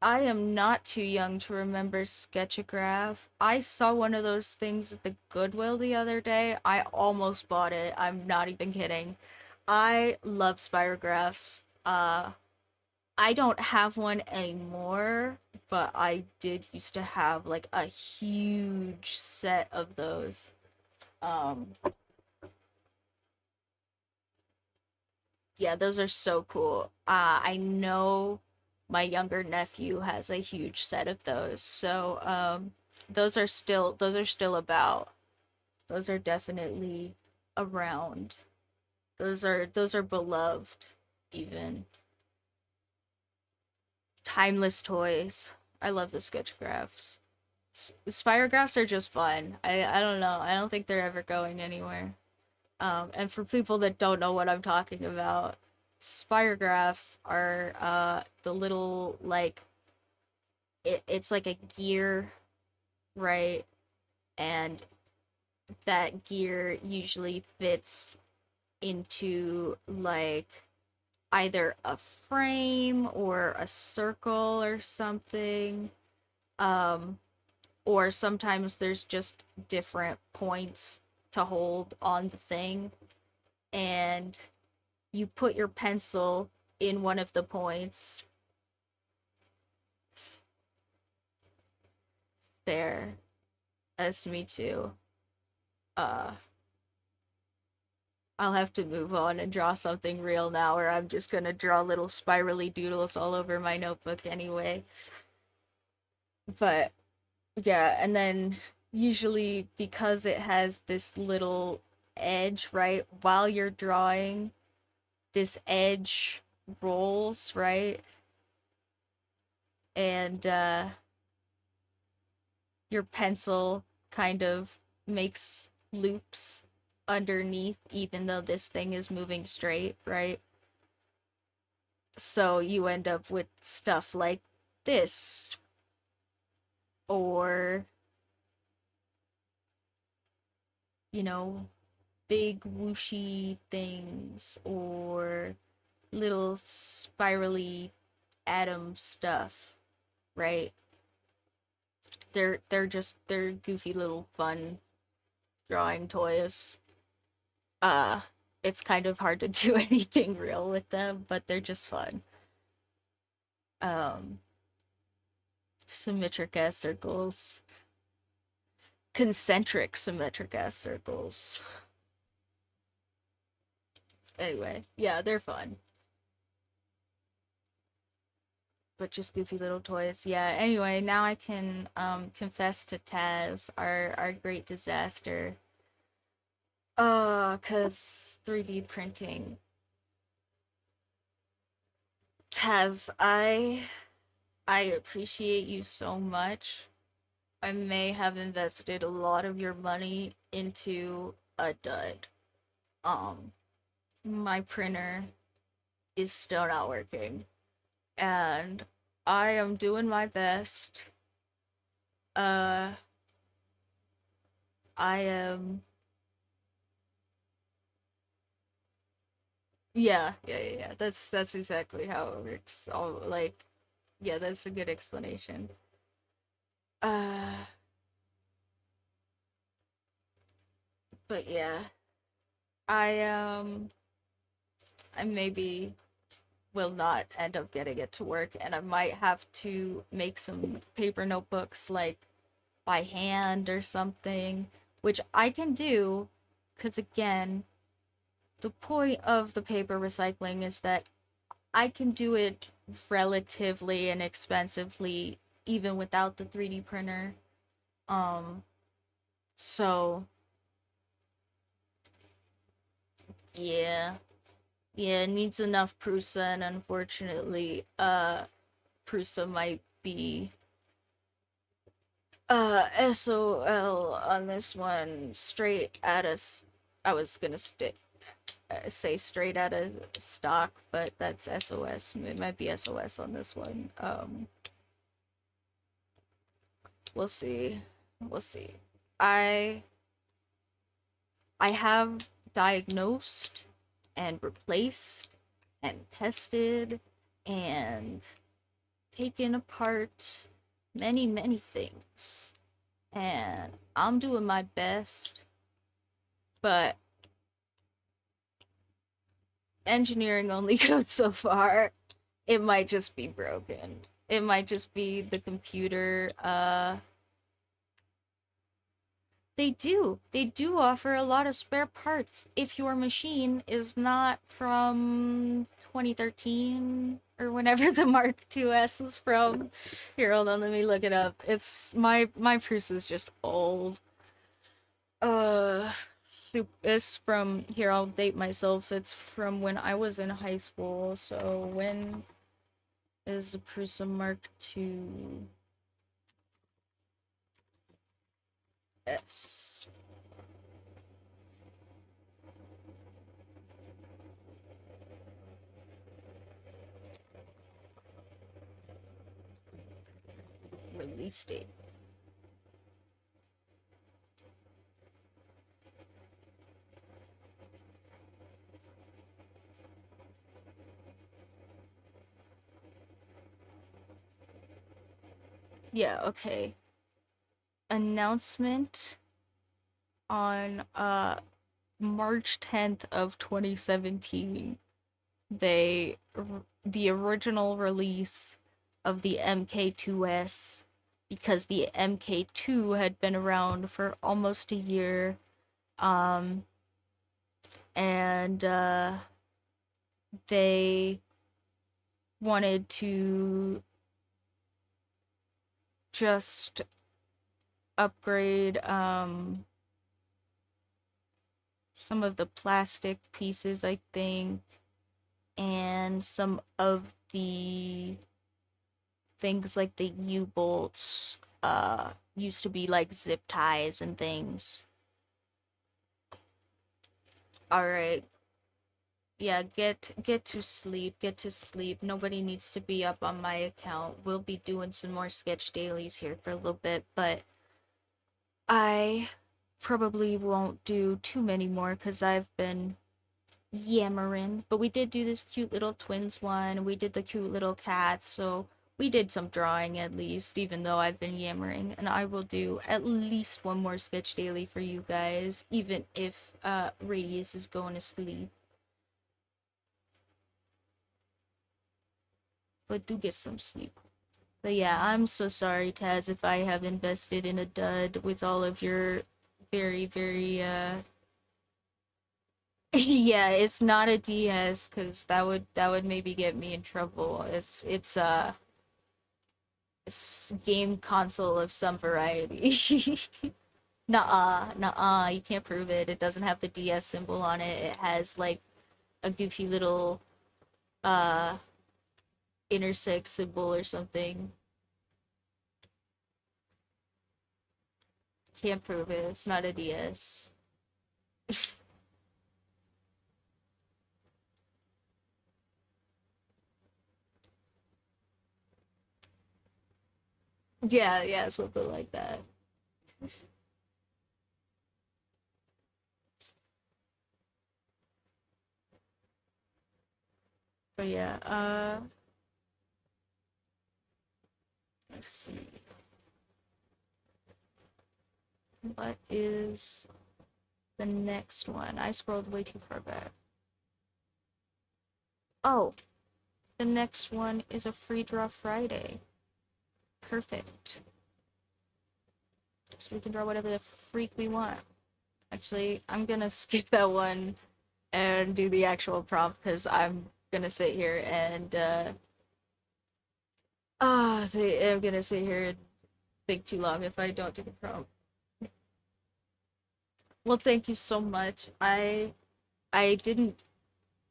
[SPEAKER 1] I am not too young to remember Sketchograph. I saw one of those things at the Goodwill the other day. I almost bought it. I'm not even kidding. I love spirographs. I don't have one anymore, but I did used to have like a huge set of those. Um, yeah, those are so cool. I know my younger nephew has a huge set of those. So, those are still about. Those are definitely around. Those are beloved even. Timeless toys. I love the sketchgraphs. Spirographs are just fun. I don't know. I don't think they're ever going anywhere. And for people that don't know what I'm talking about, spirographs are the little like it's like a gear, right? And that gear usually fits into like either a frame or a circle or something. Um, or sometimes there's just different points to hold on the thing, and you put your pencil in one of the points. There, as me too. uh I'll have to move on and draw something real now, or I'm just gonna draw little spirally doodles all over my notebook anyway. But yeah, and then usually because it has this little edge, right? While you're drawing, this edge rolls, right? And your pencil kind of makes loops underneath, even though this thing is moving straight, right? So you end up with stuff like this, or, you know, big whooshy things, or little spirally atom stuff, right? They're goofy little fun drawing toys. Uh it's kind of hard to do anything real with them, but they're just fun. Um Symmetric ass circles. Concentric symmetric ass circles. Anyway, yeah, they're fun. But just goofy little toys. Yeah, anyway, now I can confess to Taz, our great disaster. Cause 3D printing. Taz, I appreciate you so much. I may have invested a lot of your money into a dud. Um, my printer is still not working, and I am doing my best. Uh, I am. Yeah. That's exactly how it works. All like, yeah, that's a good explanation. Uh, but yeah, I I maybe will not end up getting it to work, and I might have to make some paper notebooks like by hand or something, which I can do, because again, the point of the paper recycling is that I can do it relatively inexpensively even without the 3D printer. Um, so yeah. Yeah, it needs enough Prusa, and unfortunately, Prusa might be SOL on this one. Straight at us. I was gonna say straight out of stock, but that's SOS. It might be SOS on this one. We'll see. We'll see. I I have diagnosed and replaced and tested and taken apart many things. And I'm doing my best, but engineering only goes so far. It might just be broken. It might just be the computer. They do offer a lot of spare parts if your machine is not from 2013 or whenever the Mark IIs was from. Here, hold on, let me look it up. It's my Prusa is just old. Uh, it's from here. I'll date myself. It's from when I was in high school. So when is the Prusa Mark II S release date? Yeah, okay. Announcement on March 10th of 2017. They the original release of the MK2S, because the MK2 had been around for almost a year, um and they wanted to just upgrade some of the plastic pieces, I think, and some of the things like the U-bolts used to be like zip ties and things. All right. Yeah, get to sleep. Get to sleep. Nobody needs to be up on my account. We'll be doing some more sketch dailies here for a little bit, but I probably won't do too many more because I've been yammering. But we did do this cute little twins one. We did the cute little cats, so we did some drawing at least, even though I've been yammering. And I will do at least one more sketch daily for you guys, even if Radius is going to sleep. But do get some sleep. But yeah, I'm so sorry, Taz, if I have invested in a dud with all of your very, very yeah, it's not a DS because that would maybe get me in trouble. It's game console of some variety. Nuh-uh, nuh-uh, you can't prove it. It doesn't have the DS symbol on it. It has like a goofy little uh intersex symbol or something. Can't prove it. It's not a DS. Yeah, yeah, something like that. But yeah, let's see. What is the next one? I scrolled way too far back. Oh, the next one is a free draw Friday. Perfect. So we can draw whatever the freak we want. Actually, I'm gonna skip that one and do the actual prompt because I'm gonna sit here and I'm gonna sit here and think too long if I don't do the prompt. Well, thank you so much. I didn't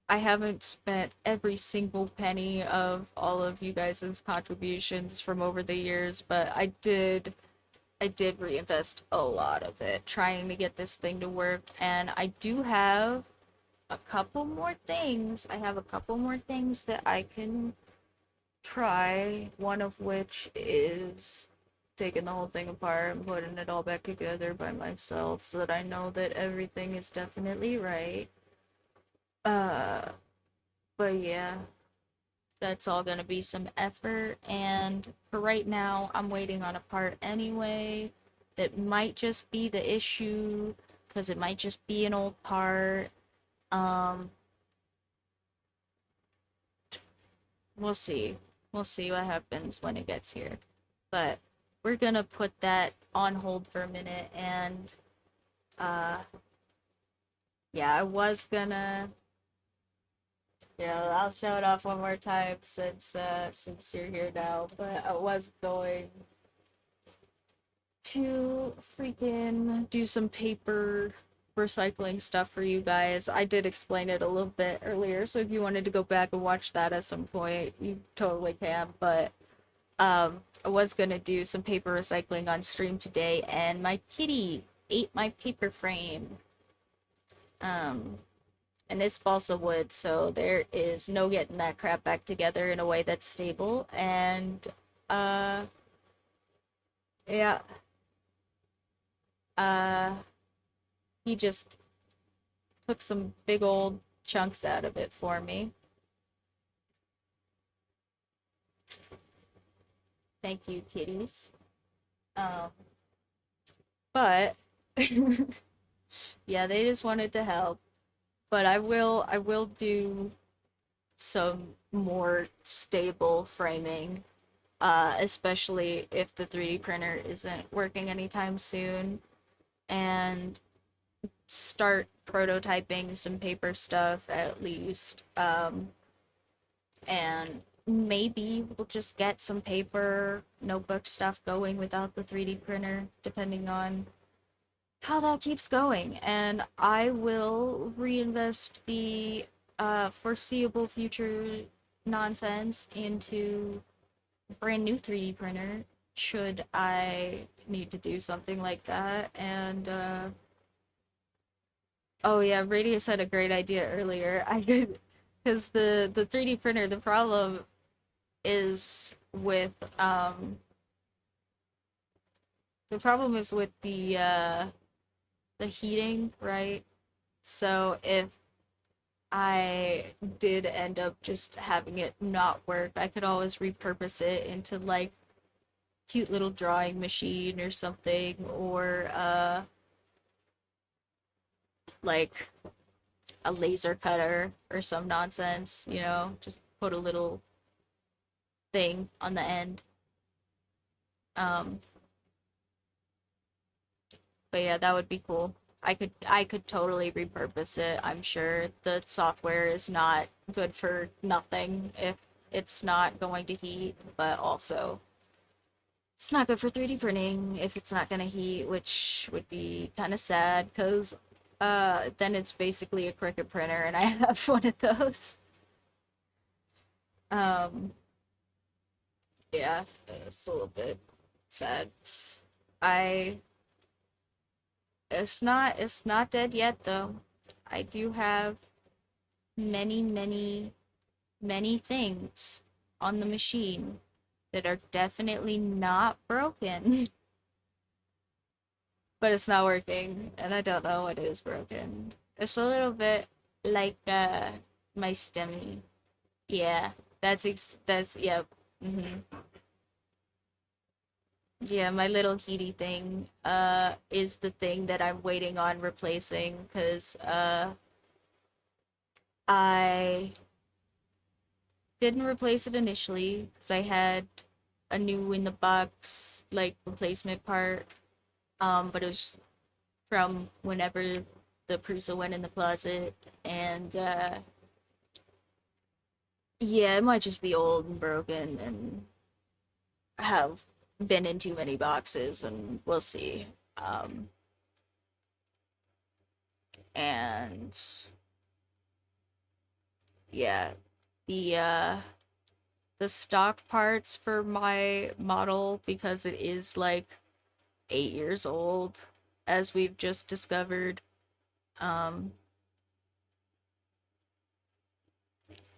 [SPEAKER 1] I haven't spent every single penny of all of you guys' contributions from over the years, but I did reinvest a lot of it trying to get this thing to work, and I do have a couple more things. I have a couple more things that I can try, one of which is taking the whole thing apart and putting it all back together by myself so that I know that everything is definitely right. Uh, but yeah, that's all gonna be some effort, and for right now, I'm waiting on a part anyway that might just be the issue because it might just be an old part. Um, we'll see. We'll see what happens when it gets here. But we're gonna put that on hold for a minute and uh yeah, I was gonna I'll show it off one more time since you're here now, but I was going to freaking do some paper recycling stuff for you guys. I did explain it a little bit earlier, so if you wanted to go back and watch that at some point, you totally can, but I was gonna do some paper recycling on stream today, and my kitty ate my paper frame. Um, and it's balsa wood, so there is no getting that crap back together in a way that's stable. And uh, yeah, uh, he just took some big old chunks out of it for me. Thank you, kitties. Um, but yeah, they just wanted to help. But I will do some more stable framing, especially if the 3D printer isn't working anytime soon, and start prototyping some paper stuff at least. And maybe we'll just get some paper notebook stuff going without the 3D printer, depending on how that keeps going. And I will reinvest the foreseeable future nonsense into a brand new 3D printer should I need to do something like that. And Oh yeah, Radius had a great idea earlier. I could, because the 3D printer, the problem is with the problem is with the heating, right? So if I did end up just having it not work, I could always repurpose it into like cute little drawing machine or something, or like a laser cutter or some nonsense, you know, just put a little thing on the end. Um, but yeah, that would be cool. I could totally repurpose it. I'm sure the software is not good for nothing if it's not going to heat, but also it's not good for 3D printing if it's not going to heat, which would be kind of sad because then it's basically a Cricut printer and I have one of those. Um yeah, it's a little bit sad. I it's not dead yet though. I do have many, many, many things on the machine that are definitely not broken. But it's not working, and I don't know what is broken. It's a little bit like my STEMI. Yeah, that's yep. Yeah, my little heaty thing is the thing that I'm waiting on replacing because I didn't replace it initially because I had a new in the box like replacement part. But it was from whenever the Prusa went in the closet, and yeah, it might just be old and broken and have been in too many boxes, and we'll see. Um, and yeah, the uh, the stock parts for my model because it is like 8 years old, as we've just discovered. Um,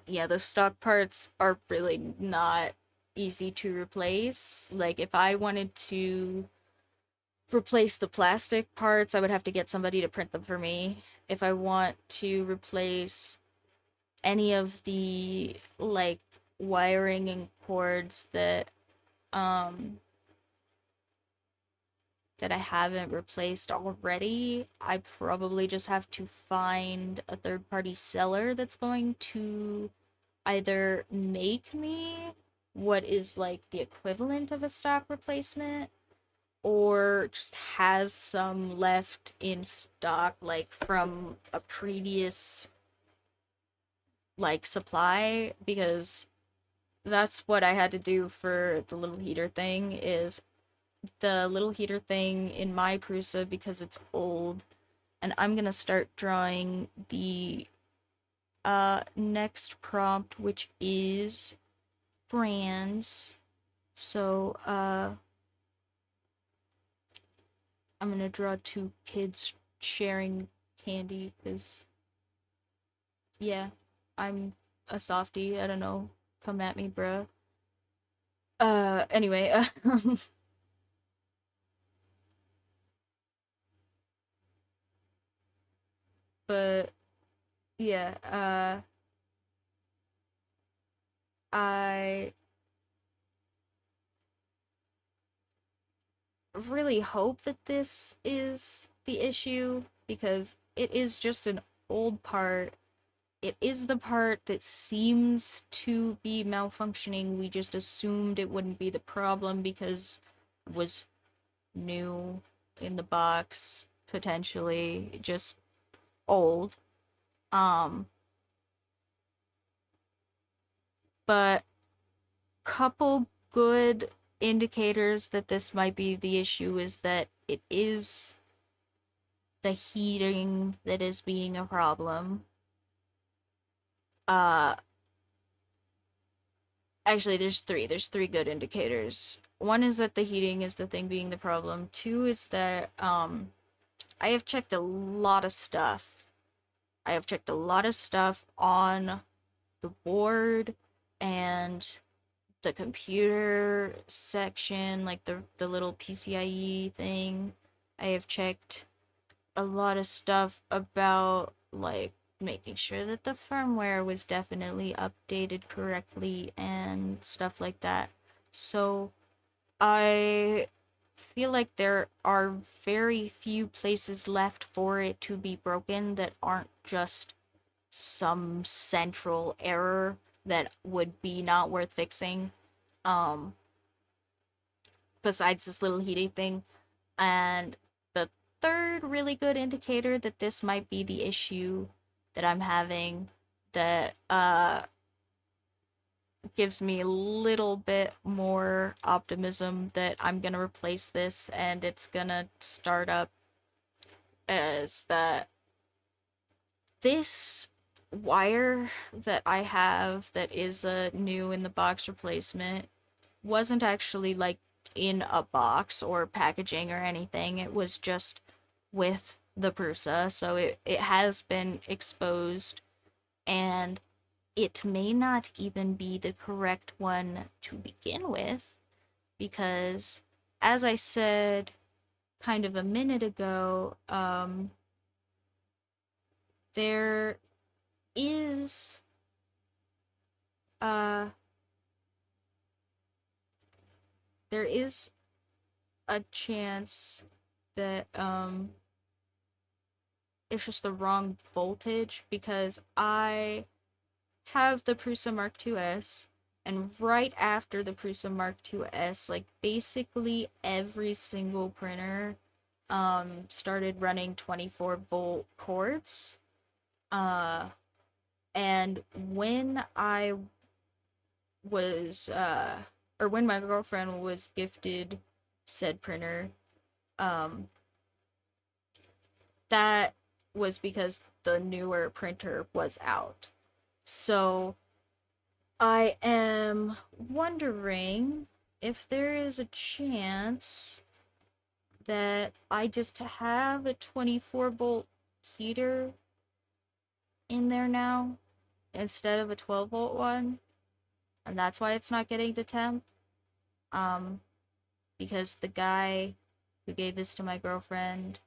[SPEAKER 1] yeah, the stock parts are really not easy to replace. Like, if I wanted to replace the plastic parts, I would have to get somebody to print them for me. If I want to replace any of the, like, wiring and cords um, that I haven't replaced already, I probably just have to find a third party seller that's going to either make me what is like the equivalent of a stock replacement or just has some left in stock like from a previous like supply, because that's what I had to do for the little heater thing. Is the little heater thing in my Prusa, because it's old, and I'm gonna start drawing the next prompt, which is friends. So I'm gonna draw two kids sharing candy because yeah, I'm a softie. I don't know. Come at me, bruh. Anyway, but yeah, I really hope that this is the issue because it is just an old part. It is the part that seems to be malfunctioning. We just assumed it wouldn't be the problem because it was new in the box, potentially just old. Um, but couple good indicators that this might be the issue is that it is the heating that is being a problem. Uh, actually, there's three good indicators. One is that the heating is the thing being the problem. Two is that I have checked a lot of stuff I have checked a lot of stuff on the board and the computer section, like the little PCIe thing. I have checked a lot of stuff about like making sure that the firmware was definitely updated correctly and stuff like that. So I feel like there are very few places left for it to be broken that aren't just some central error that would be not worth fixing. Um, Besides this little heating thing. And the third really good indicator that this might be the issue that I'm having that gives me a little bit more optimism that I'm gonna replace this and it's gonna start up is that this wire that I have that is a new in the box replacement wasn't actually like in a box or packaging or anything. It was just with the Prusa, so it has been exposed and it may not even be the correct one to begin with because as I said kind of a minute ago, there is uh there is a chance that it's just the wrong voltage because I have the Prusa Mark IIs and right after the Prusa Mark IIs, like basically every single printer started running 24-volt cords. Uh and when I was or when my girlfriend was gifted said printer, um that was because the newer printer was out. So I am wondering if there is a chance that I just have a 24-volt heater in there now instead of a 12-volt one, and that's why it's not getting to temp. Um, because the guy who gave this to my girlfriend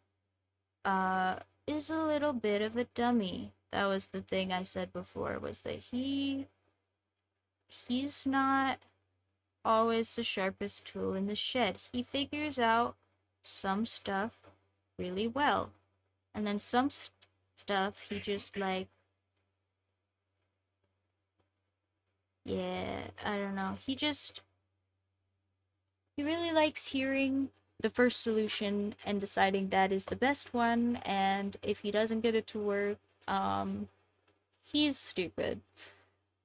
[SPEAKER 1] uh is a little bit of a dummy. That was the thing I said before, was that he's not always the sharpest tool in the shed. He figures out some stuff really well. And then some stuff he just like, yeah, I don't know. He really likes hearing the first solution and deciding that is the best one, and if he doesn't get it to work, he's stupid.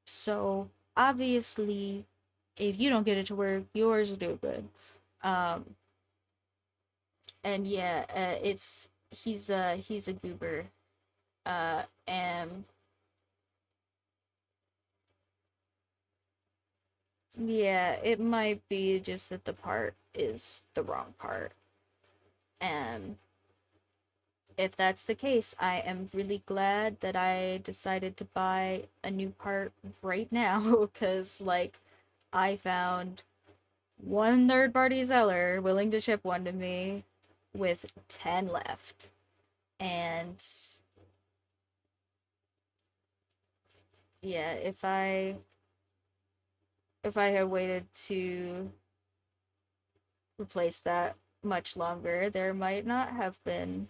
[SPEAKER 1] So obviously, if you don't get it to work, you're stupid. Um, and yeah, he's a goober. And yeah, it might be just that the part is the wrong part. And if that's the case, I am really glad that I decided to buy a new part right now because, like, I found one third party seller willing to ship one to me with 10 left. And yeah, if I had waited to replace that much longer, there might not have been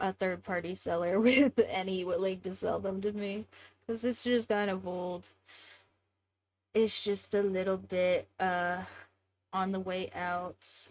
[SPEAKER 1] a third party seller with any willing to sell them to me because it's just kind of old. It's just a little bit on the way out.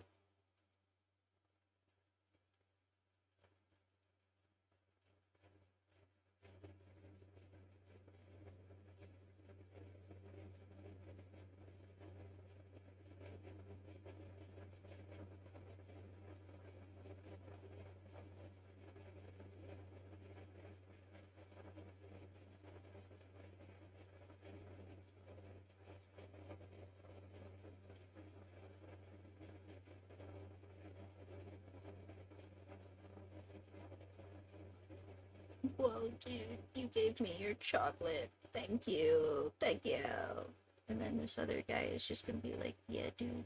[SPEAKER 1] whoa, dude, you gave me your chocolate. Thank you. Thank you. And then this other guy is just gonna be like, yeah, dude,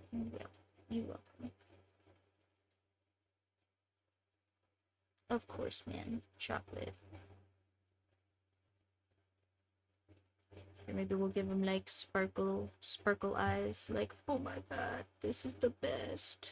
[SPEAKER 1] you welcome. Of course, man. Chocolate. Or maybe we'll give him like sparkle eyes. Like, oh my god, this is the best.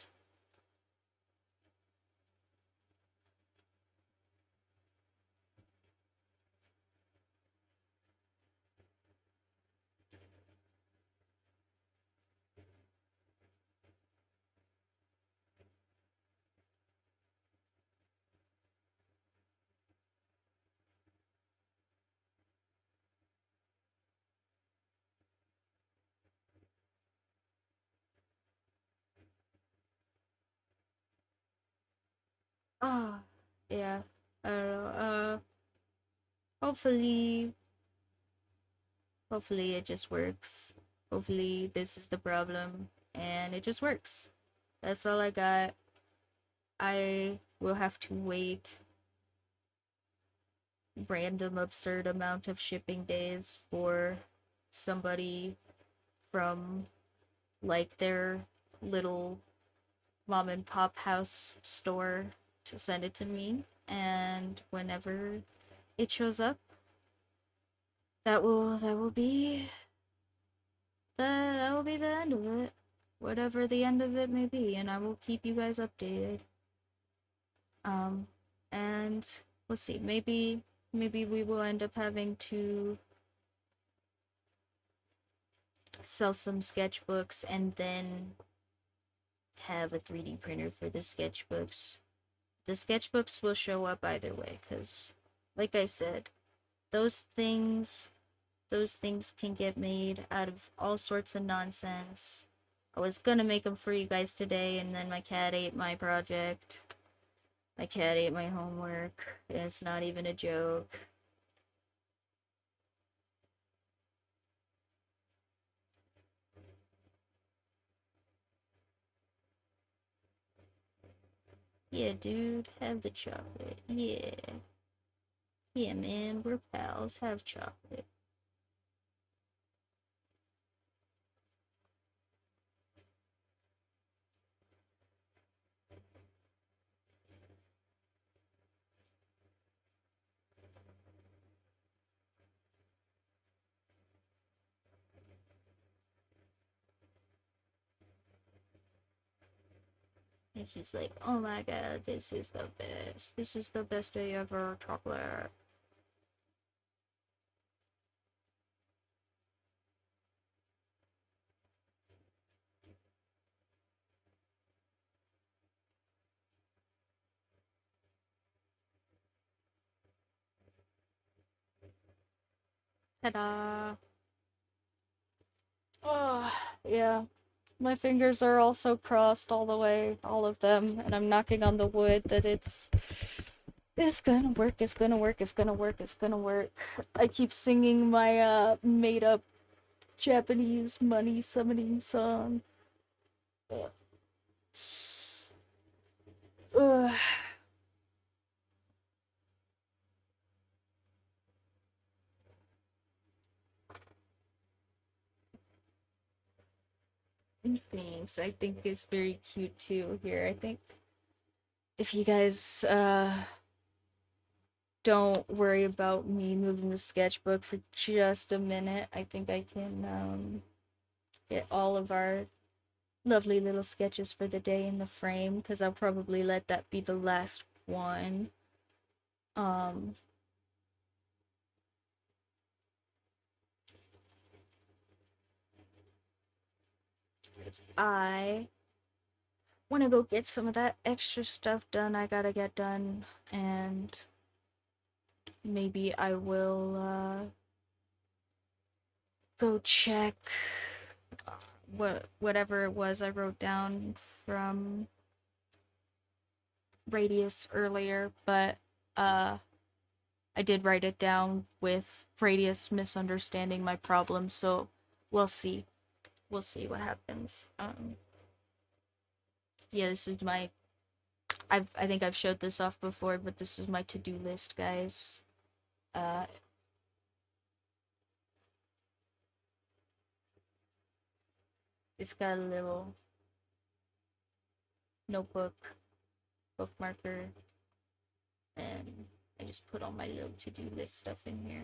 [SPEAKER 1] Ah, yeah. I don't know. Hopefully, hopefully it just works. Hopefully this is the problem and it just works. That's all I got. I will have to wait random absurd amount of shipping days for somebody from like their little mom and pop house store to send it to me, and whenever it shows up, that will be the end of it. Whatever the end of it may be, and I will keep you guys updated. Um and we'll see. Maybe we will end up having to sell some sketchbooks and then have a 3D printer for the sketchbooks. The sketchbooks will show up either way, because like I said, those things those things can get made out of all sorts of nonsense. I was gonna make them for you guys today, and then my cat ate my project. My cat ate my homework. It's not even a joke. Yeah, dude, have the chocolate. Yeah. Yeah, man, we're pals. Have chocolate. And she's like, oh my god, this is the best. This is the best day ever, chocolate. Ta-da! Oh, yeah. My fingers are also crossed all the way, all of them, and I'm knocking on the wood that it's gonna work, it's gonna work, it's gonna work, it's gonna work. I keep singing my made up Japanese money summoning song. Ugh. Thanks. I think it's very cute too here. I think if you guys don't worry about me moving the sketchbook for just a minute, I think I can get all of our lovely little sketches for the day in the frame, because I'll probably let that be the last one. Um I want to go get some of that extra stuff done I gotta get done, and maybe I will go check whatever it was I wrote down from Radius earlier, but I did write it down with Radius misunderstanding my problem, so we'll see. We'll see what happens. Yeah, this is I think I've showed this off before, but this is my to-do list, guys. Uh, it's got a little notebook, bookmarker, and I just put all my little to-do list stuff in here.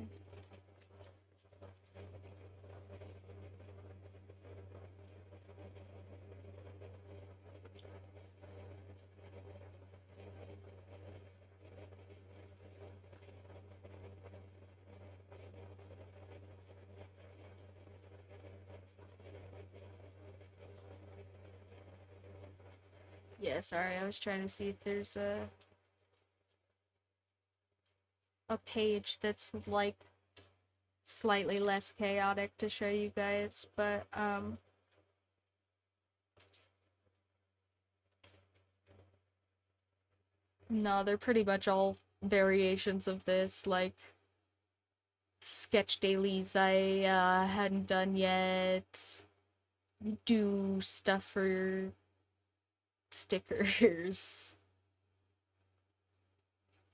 [SPEAKER 1] Yeah, sorry, I was trying to see if there's a page that's like slightly less chaotic to show you guys, but no, they're pretty much all variations of this, like sketch dailies I hadn't done yet, do stuff for stickers.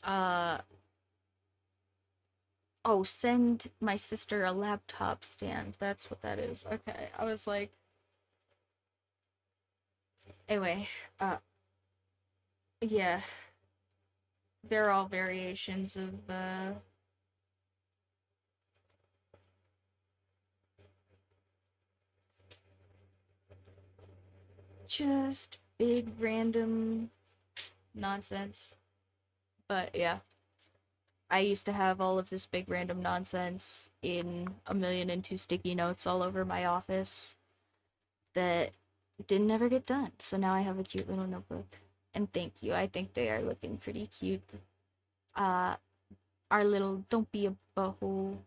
[SPEAKER 1] Uh oh, send my sister a laptop stand. That's what that is. Okay. I was like, anyway, yeah. They're all variations of just big random nonsense. But yeah, I used to have all of this big random nonsense in 1,000,002 sticky notes all over my office that didn't ever get done. So now I have a cute little notebook. And thank you. I think they are looking pretty cute. Our little don't be a butthole.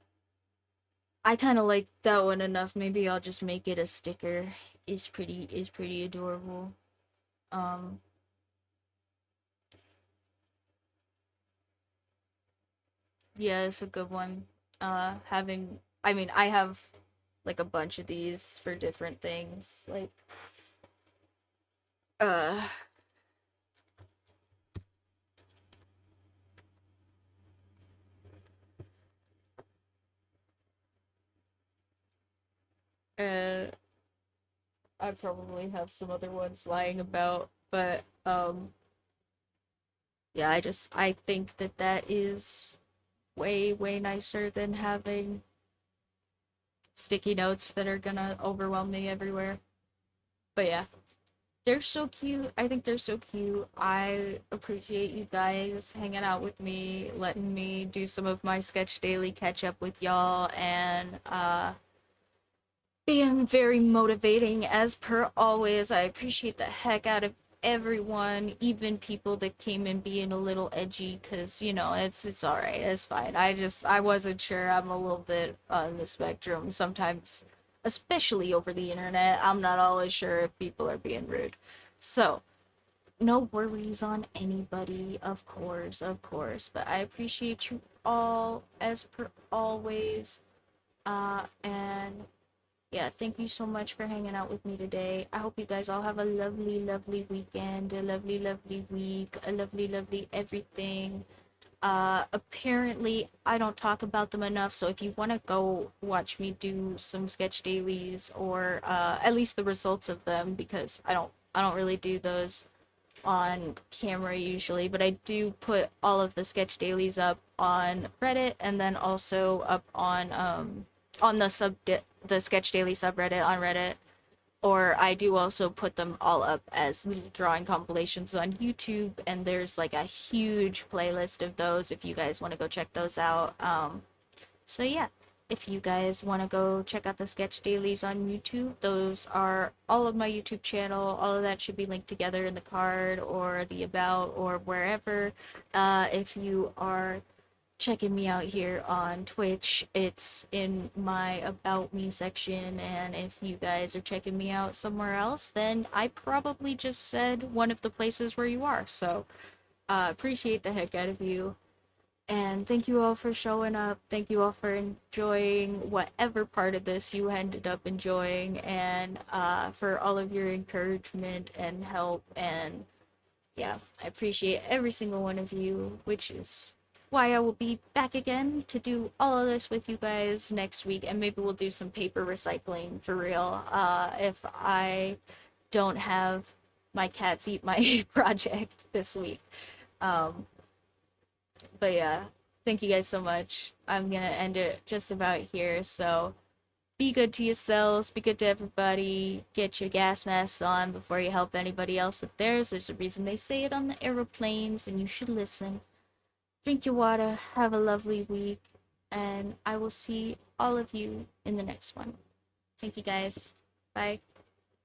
[SPEAKER 1] I kind of like that one enough. Maybe I'll just make it a sticker. Is pretty adorable. Um yeah, it's a good one. I mean, I have like a bunch of these for different things. Like uh uh I probably have some other ones lying about, but yeah, I think that that is way nicer than having sticky notes that are gonna overwhelm me everywhere. But yeah, they're so cute. I think they're so cute. I appreciate you guys hanging out with me, letting me do some of my sketch daily catch up with y'all, and being very motivating as per always. I appreciate the heck out of everyone, even people that came in being a little edgy, because you know it's all right, it's fine. I wasn't sure. I'm a little bit on the spectrum sometimes, especially over the internet. I'm not always sure if people are being rude, so no worries on anybody, of course. But I appreciate you all as per always, and yeah, thank you so much for hanging out with me today. I hope you guys all have a lovely weekend, a lovely week, a lovely everything. Apparently I don't talk about them enough, so if you want to go watch me do some sketch dailies or at least the results of them, because I don't really do those on camera usually, but I do put all of the sketch dailies up on Reddit, and then also up on the sketch daily subreddit on Reddit, or I do also put them all up as little drawing compilations on YouTube, and there's like a huge playlist of those if you guys want to go check those out. So yeah, if you guys want to go check out the sketch dailies on YouTube, those are all of my YouTube channel. All of that should be linked together in the card or the about or wherever. If you are checking me out here on Twitch, it's in my About Me section, and if you guys are checking me out somewhere else, then I probably just said one of the places where you are. So, appreciate the heck out of you. And thank you all for showing up. Thank you all for enjoying whatever part of this you ended up enjoying, and for all of your encouragement and help. And yeah, I appreciate every single one of you, which is why I will be back again to do all of this with you guys next week, and maybe we'll do some paper recycling for real. If I don't have my cats eat my project this week. Um, but yeah, thank you guys so much. I'm gonna end it just about here. So be good to yourselves, be good to everybody, get your gas masks on before you help anybody else with theirs. There's a reason they say it on the aeroplanes, and you should listen. Drink your water, have a lovely week, and I will see all of you in the next one. Thank you guys. Bye.